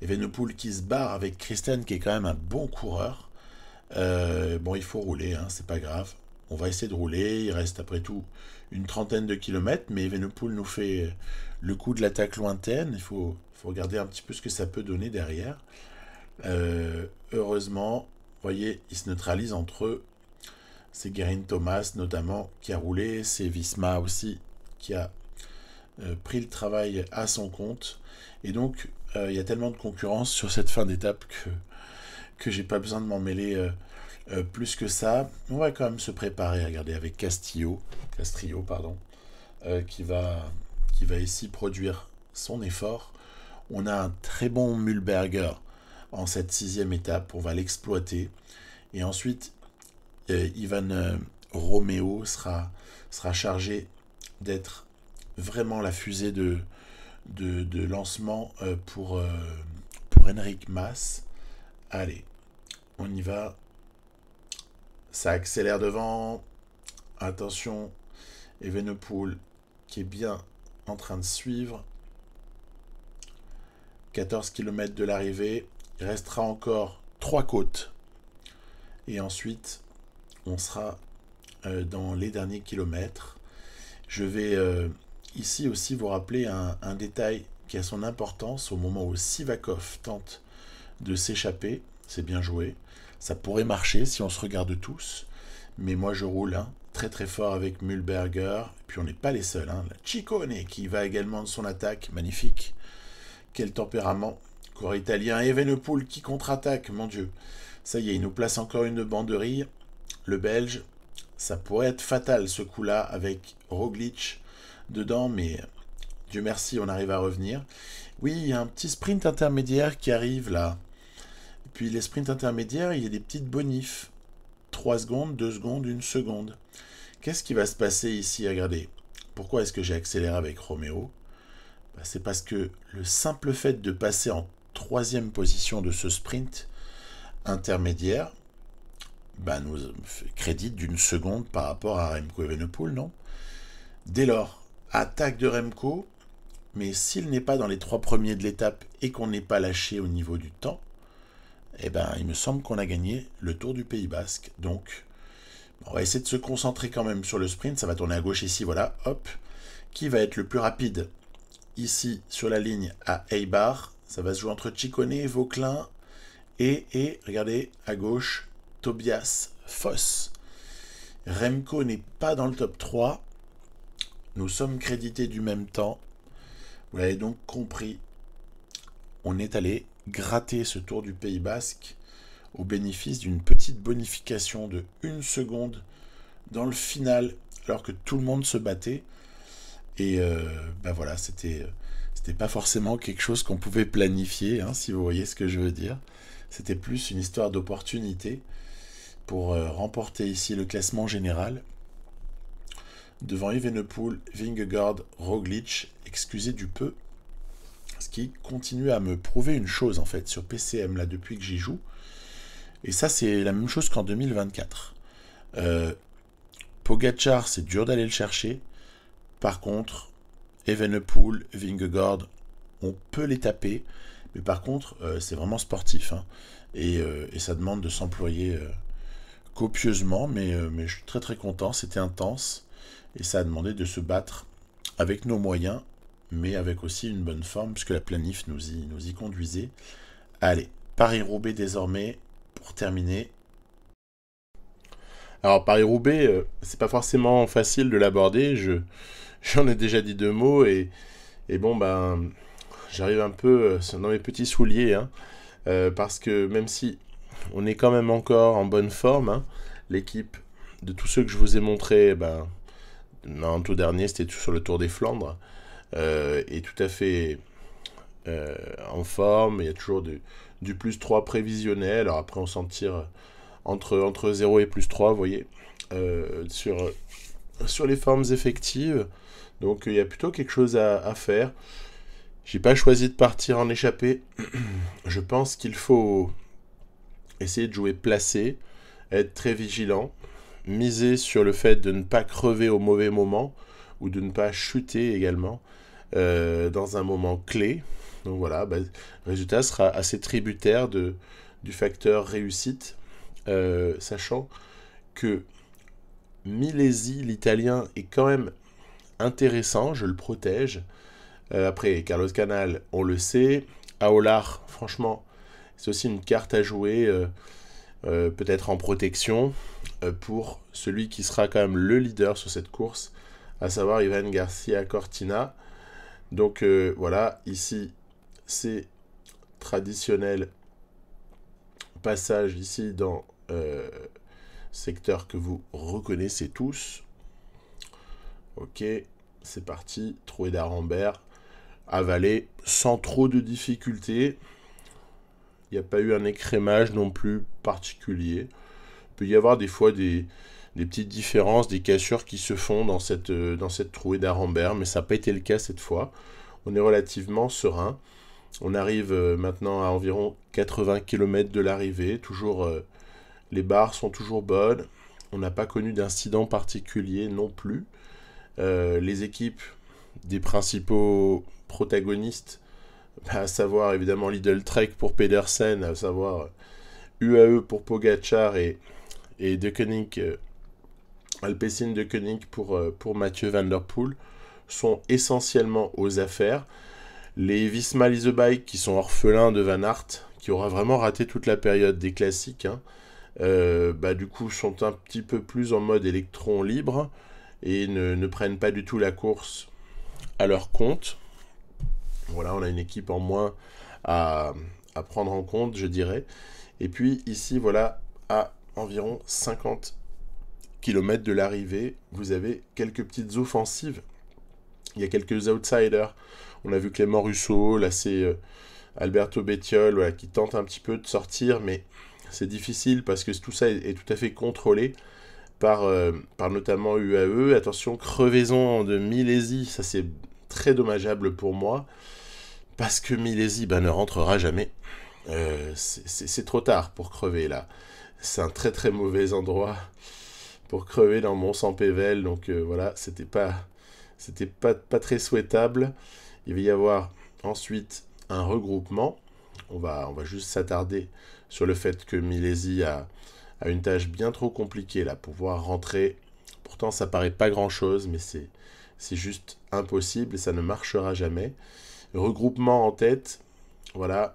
Evenepoel qui se barre avec Christian qui est quand même un bon coureur. Bon, il faut rouler, hein, c'est pas grave. On va essayer de rouler, il reste après tout une trentaine de kilomètres, mais Evenepoel nous fait le coup de l'attaque lointaine. Il faut regarder un petit peu ce que ça peut donner derrière. Heureusement, vous voyez, il se neutralise entre eux. C'est Geraint Thomas notamment qui a roulé, c'est Visma aussi qui a pris le travail à son compte. Et donc, il y a tellement de concurrence sur cette fin d'étape que j'ai pas besoin de m'en mêler plus que ça. On va quand même se préparer, regardez, avec Castrillo, qui va ici produire son effort. On a un très bon Mühlberger en cette 6e étape, on va l'exploiter. Et ensuite, Ivan Romeo sera chargé d'être vraiment la fusée de lancement pour Enric Mas. Allez, on y va. Ça accélère devant. Attention, Evenepoel qui est bien en train de suivre. 14 km de l'arrivée. Il restera encore 3 côtes. Et ensuite, on sera dans les derniers kilomètres. Je vais ici aussi vous rappeler un détail qui a son importance au moment où Sivakov tente de s'échapper. C'est bien joué. Ça pourrait marcher si on se regarde tous. Mais moi, je roule très très fort avec Mühlberger. Et puis on n'est pas les seuls. La Ciccone qui va également de son attaque. Magnifique. Quel tempérament. Coureur italien. Evenepoel qui contre-attaque. Mon Dieu. Ça y est, il nous place encore une banderille. Le Belge. Ça pourrait être fatal ce coup-là avec Roglic dedans. Mais Dieu merci, on arrive à revenir. Oui, il y a un petit sprint intermédiaire qui arrive là. Et puis les sprints intermédiaires, il y a des petites bonifs. 3 secondes, 2 secondes, 1 seconde. Qu'est-ce qui va se passer ici? Regardez. Pourquoi est-ce que j'ai accéléré avec Roméo? C'est parce que le simple fait de passer en 3e position de ce sprint intermédiaire nous crédite d'1 seconde par rapport à Remco Evenepoel, non? Dès lors, attaque de Remco, mais s'il n'est pas dans les 3 premiers de l'étape et qu'on n'est pas lâché au niveau du temps, il me semble qu'on a gagné le Tour du Pays Basque. Donc, on va essayer de se concentrer quand même sur le sprint. Ça va tourner à gauche ici, voilà, hop. Qui va être le plus rapide ici sur la ligne à Eibar? Ça va se jouer entre Ciccone, Vauclin et regardez, à gauche, Tobias Foss. Remco n'est pas dans le top 3. Nous sommes crédités du même temps. Vous l'avez donc compris. On est allé gratter ce Tour du Pays Basque au bénéfice d'une petite bonification de 1 seconde dans le final, alors que tout le monde se battait. Et voilà, c'était pas forcément quelque chose qu'on pouvait planifier, si vous voyez ce que je veux dire. C'était plus une histoire d'opportunité pour remporter ici le classement général devant Evenepoel, Vingegaard, Roglic, excusez du peu, ce qui continue à me prouver une chose en fait sur PCM là depuis que j'y joue. Et ça c'est la même chose qu'en 2024. Pogacar, c'est dur d'aller le chercher. Par contre, Evenepoel, Vingegaard, on peut les taper. Mais par contre, c'est vraiment sportif. Et ça demande de s'employer copieusement. Mais je suis très très content. C'était intense. Et ça a demandé de se battre avec nos moyens. Mais avec aussi une bonne forme. Puisque la planif nous y conduisait. Allez, Paris-Roubaix désormais. Pour terminer. Alors Paris-Roubaix, c'est pas forcément facile de l'aborder. J'en ai déjà dit 2 mots. Et bon, j'arrive un peu dans mes petits souliers, parce que même si on est quand même encore en bonne forme, l'équipe de tous ceux que je vous ai montrés, en tout dernier, c'était sur le Tour des Flandres, est tout à fait en forme. Il y a toujours du plus 3 prévisionnel. Alors après, on s'en tire entre 0 et plus 3, vous voyez, sur les formes effectives. Donc il y a plutôt quelque chose à faire. J'ai pas choisi de partir en échappée. Je pense qu'il faut essayer de jouer placé, être très vigilant, miser sur le fait de ne pas crever au mauvais moment ou de ne pas chuter également. dans un moment clé. Donc voilà, le résultat sera assez tributaire du facteur réussite, sachant que Milesi, l'italien, est quand même intéressant, je le protège. Après, Carlos Canal, on le sait. Aolar, franchement, c'est aussi une carte à jouer, peut-être en protection, pour celui qui sera quand même le leader sur cette course, à savoir Ivan Garcia Cortina. Donc voilà, ici, c'est traditionnel passage ici dans secteur que vous reconnaissez tous. Ok, c'est parti, trouée d'Arambert, avalé sans trop de difficultés. Il n'y a pas eu un écrémage non plus particulier. Il peut y avoir des fois des petites différences, des cassures qui se font dans cette trouée d'Arambert, mais ça n'a pas été le cas cette fois. On est relativement serein. On arrive maintenant à environ 80 km de l'arrivée. Toujours, les barres sont toujours bonnes. On n'a pas connu d'incident particulier non plus. Les équipes des principaux protagonistes, à savoir évidemment Lidl Trek pour Pedersen, à savoir UAE pour Pogacar et De Koenig, Alpecin De Koenig pour Mathieu Van Der Poel, sont essentiellement aux affaires. Les Visma Lease Bike qui sont orphelins de Van Aert, qui aura vraiment raté toute la période des classiques, du coup sont un petit peu plus en mode électron libre et ne prennent pas du tout la course à leur compte. Voilà, on a une équipe en moins à prendre en compte, je dirais. Et puis ici, voilà, à environ 50 km de l'arrivée, vous avez quelques petites offensives. Il y a quelques outsiders. On a vu Clément Russo, là c'est Alberto Bettiol, voilà, qui tente un petit peu de sortir, mais c'est difficile parce que tout ça est tout à fait contrôlé par notamment UAE. Attention, crevaison de Milesi, ça c'est très dommageable pour moi, parce que Milesi ne rentrera jamais. C'est trop tard pour crever là. C'est un très très mauvais endroit pour crever dans Mont-Saint-Pével, donc voilà, c'était pas très souhaitable. Il va y avoir ensuite un regroupement. On va juste s'attarder sur le fait que Milesi a une tâche bien trop compliquée là pour pouvoir rentrer. Pourtant, ça paraît pas grand-chose, mais c'est juste impossible et ça ne marchera jamais. Regroupement en tête, voilà,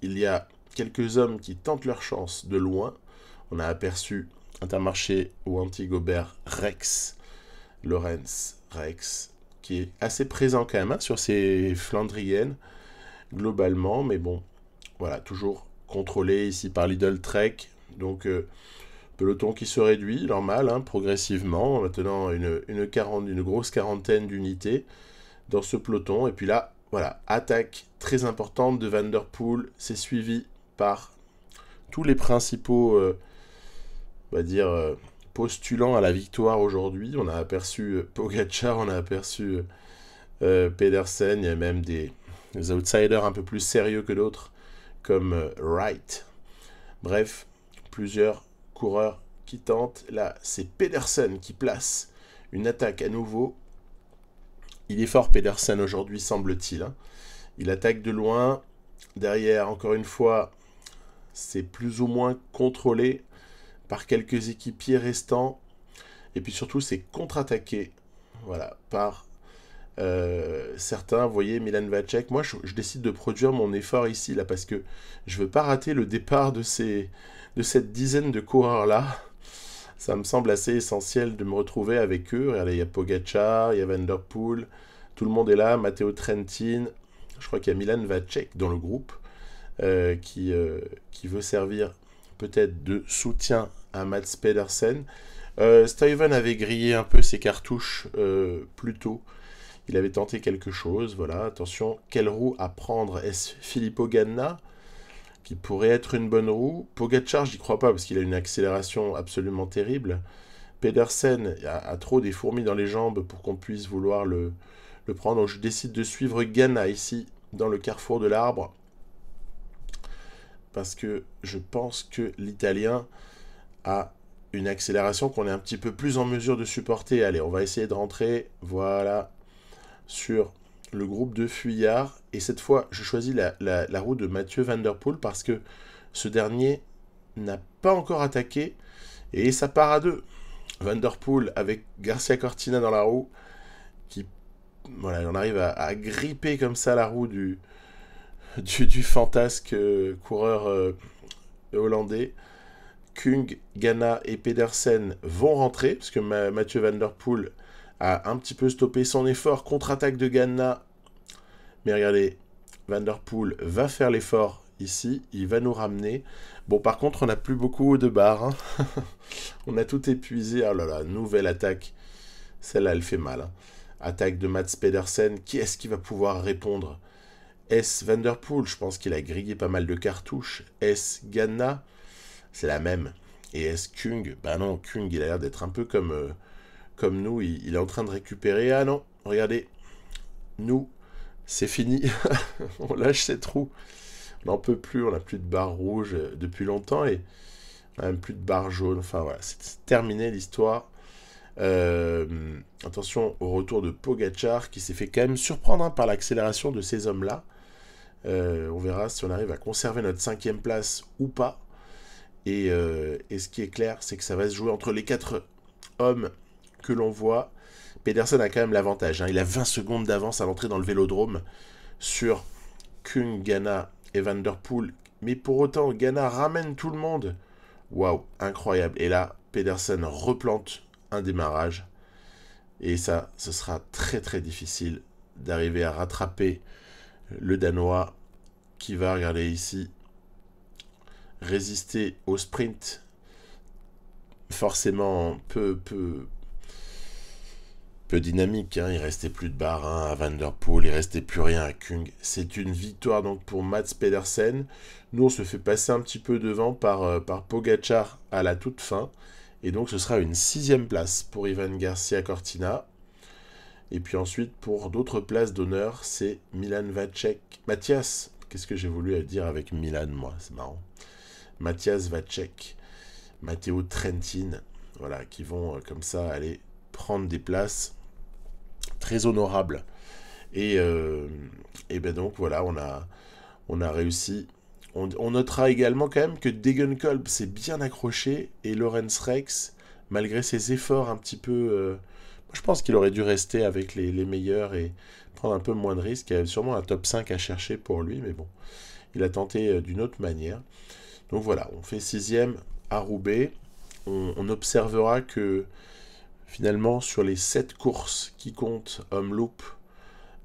il y a quelques hommes qui tentent leur chance de loin. On a aperçu Intermarché ou Antigobert Rex, Lorenz Rex, qui est assez présent quand même sur ces Flandriennes, globalement, mais bon, voilà, toujours contrôlé ici par Lidl Trek, donc peloton qui se réduit, normal, progressivement, maintenant une grosse quarantaine d'unités dans ce peloton, et puis là, voilà, attaque très importante de Van Der Poel, c'est suivi par tous les principaux, on va dire, postulants à la victoire aujourd'hui. On a aperçu Pogacar, on a aperçu Pedersen, il y a même des outsiders un peu plus sérieux que d'autres, comme Wright. Bref, plusieurs coureurs qui tentent. Là, c'est Pedersen qui place une attaque à nouveau. Il est fort, Pedersen, aujourd'hui, semble-t-il. Il attaque de loin. Derrière, encore une fois, c'est plus ou moins contrôlé par quelques équipiers restants. Et puis surtout, c'est contre-attaqué, voilà, par certains. Vous voyez, Milan Vacek. Moi, je décide de produire mon effort ici, là, parce que je veux pas rater le départ de cette dizaine de coureurs-là. Ça me semble assez essentiel de me retrouver avec eux. Regardez, il y a Pogacar, il y a Van Der Poel, tout le monde est là, Matteo Trentin. Je crois qu'il y a Milan Vacek dans le groupe qui veut servir peut-être de soutien à Mats Pedersen. Stuyven avait grillé un peu ses cartouches plus tôt. Il avait tenté quelque chose, voilà. Attention, quelle roue à prendre? Est-ce Filippo Ganna qui pourrait être une bonne roue? Pogacar, j'y crois pas parce qu'il a une accélération absolument terrible. Pedersen a trop des fourmis dans les jambes pour qu'on puisse vouloir le prendre. Donc je décide de suivre Ganna ici dans le carrefour de l'arbre parce que je pense que l'Italien a une accélération qu'on est un petit peu plus en mesure de supporter. Allez, on va essayer de rentrer, voilà, sur le groupe de fuyards. Et cette fois, je choisis la roue de Mathieu Van Der Poel parce que ce dernier n'a pas encore attaqué. Et ça part à deux. Van Der Poel avec Garcia Cortina dans la roue. Qui, voilà, on arrive à gripper comme ça la roue du fantasque coureur hollandais. Kung, Ganna et Pedersen vont rentrer, parce que Mathieu Van Der Poel a un petit peu stoppé son effort. Contre-attaque de Ganna. Mais regardez, Van Der Poel va faire l'effort ici. Il va nous ramener. Bon, par contre, on n'a plus beaucoup de barres. Hein. On a tout épuisé. Oh là là, nouvelle attaque. Celle-là, elle fait mal. Hein. Attaque de Mats Pedersen. Qui est-ce qui va pouvoir répondre? Est-ce Van Der Poel? Je pense qu'il a grillé pas mal de cartouches. Est-ce Ganna? C'est la même. Et est-ce Kung? Bah non, Kung, il a l'air d'être un peu comme nous. Il est en train de récupérer. Ah non, regardez. Nous, c'est fini. On lâche cette roue. On n'en peut plus. On n'a plus de barre rouge depuis longtemps. Et on n'a même plus de barre jaune. Enfin voilà, c'est terminé l'histoire. Attention au retour de Pogacar qui s'est fait quand même surprendre hein, par l'accélération de ces hommes-là. On verra si on arrive à conserver notre 5e place ou pas. Et ce qui est clair, c'est que ça va se jouer entre les 4 hommes que l'on voit. Pedersen a quand même l'avantage. Hein. Il a 20 secondes d'avance à l'entrée dans le vélodrome sur Kung, Ganna et Van Der Poel. Mais pour autant, Ganna ramène tout le monde. Waouh, incroyable. Et là, Pedersen replante un démarrage. Et ça, ce sera très très difficile d'arriver à rattraper le Danois qui va, regardez ici, résister au sprint forcément peu dynamique. Hein. Il restait plus de barre hein, à Van Der Poel, il restait plus rien à Kung. C'est une victoire donc pour Mats Pedersen. Nous, on se fait passer un petit peu devant par Pogacar à la toute fin. Et donc, ce sera une 6e place pour Ivan Garcia Cortina. Et puis ensuite, pour d'autres places d'honneur, c'est Milan Vacek. Mathias, qu'est-ce que j'ai voulu dire avec Milan, moi? C'est marrant. Matthias Vacek, Matteo Trentin, voilà, qui vont comme ça aller prendre des places très honorables. Et ben donc voilà, on a réussi. On notera également quand même que Degenkolb s'est bien accroché et Lorenz Rex, malgré ses efforts un petit peu... je pense qu'il aurait dû rester avec les meilleurs et prendre un peu moins de risques. Il y avait sûrement un top 5 à chercher pour lui, mais bon, il a tenté d'une autre manière. Donc voilà, on fait 6e à Roubaix. On observera que finalement, sur les 7 courses qui comptent, Omloop,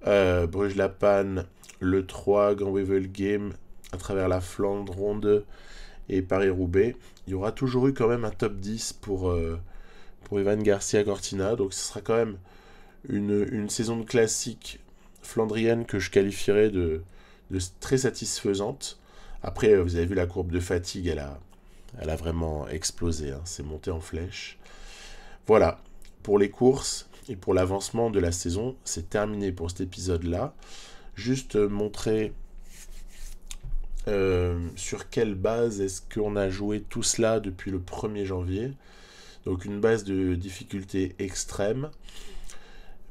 Bruges-la-Panne, le 3, Gand-Wevelgem, à travers la Flandre Ronde et Paris-Roubaix, il y aura toujours eu quand même un top 10 pour Ivan Garcia Cortina. Donc ce sera quand même une saison de classique flandrienne que je qualifierais de très satisfaisante. Après, vous avez vu la courbe de fatigue, elle a vraiment explosé, hein, c'est monté en flèche. Voilà, pour les courses et pour l'avancement de la saison, c'est terminé pour cet épisode-là. Juste montrer sur quelle base est-ce qu'on a joué tout cela depuis le 1er janvier. Donc une base de difficulté extrême.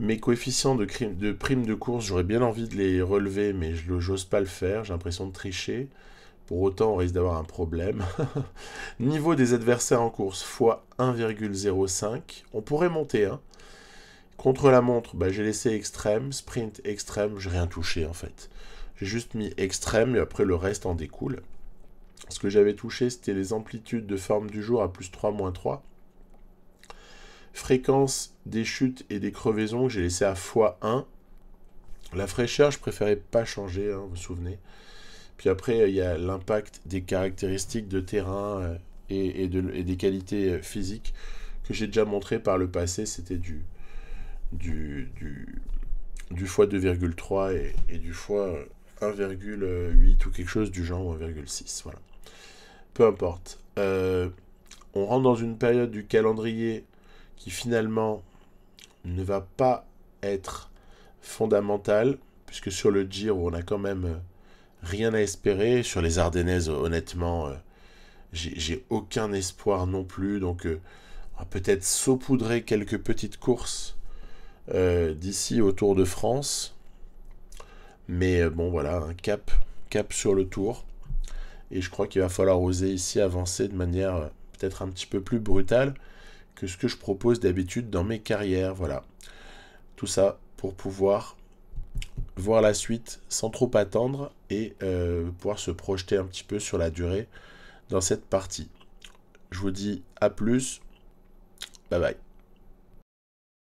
Mes coefficients de prime de course, j'aurais bien envie de les relever, mais je n'ose pas le faire, j'ai l'impression de tricher. Pour autant, on risque d'avoir un problème. Niveau des adversaires en course, fois 1,05. On pourrait monter. Hein. Contre la montre, bah, j'ai laissé extrême, sprint extrême, j'ai rien touché en fait. J'ai juste mis extrême et après le reste en découle. Ce que j'avais touché, c'était les amplitudes de forme du jour à plus 3, moins 3. Fréquence des chutes et des crevaisons que j'ai laissé à x1. La fraîcheur, je préférais pas changer, hein, vous vous souvenez. Puis après, il y a l'impact des caractéristiques de terrain et des qualités physiques que j'ai déjà montré par le passé. C'était du x2,3 et du x1,8 ou quelque chose du genre, ou 1,6. Voilà. Peu importe. On rentre dans une période du calendrier qui finalement ne va pas être fondamentale, puisque sur le Giro, on a quand même rien à espérer. Sur les Ardennaises, honnêtement, j'ai aucun espoir non plus. Donc, on va peut-être saupoudrer quelques petites courses d'ici au Tour de France. Mais bon, voilà, un cap sur le tour. Et je crois qu'il va falloir oser ici avancer de manière peut-être un petit peu plus brutale que ce que je propose d'habitude dans mes carrières. Voilà. Tout ça pour pouvoir voir la suite sans trop attendre et pouvoir se projeter un petit peu sur la durée dans cette partie. Je vous dis à plus. Bye bye.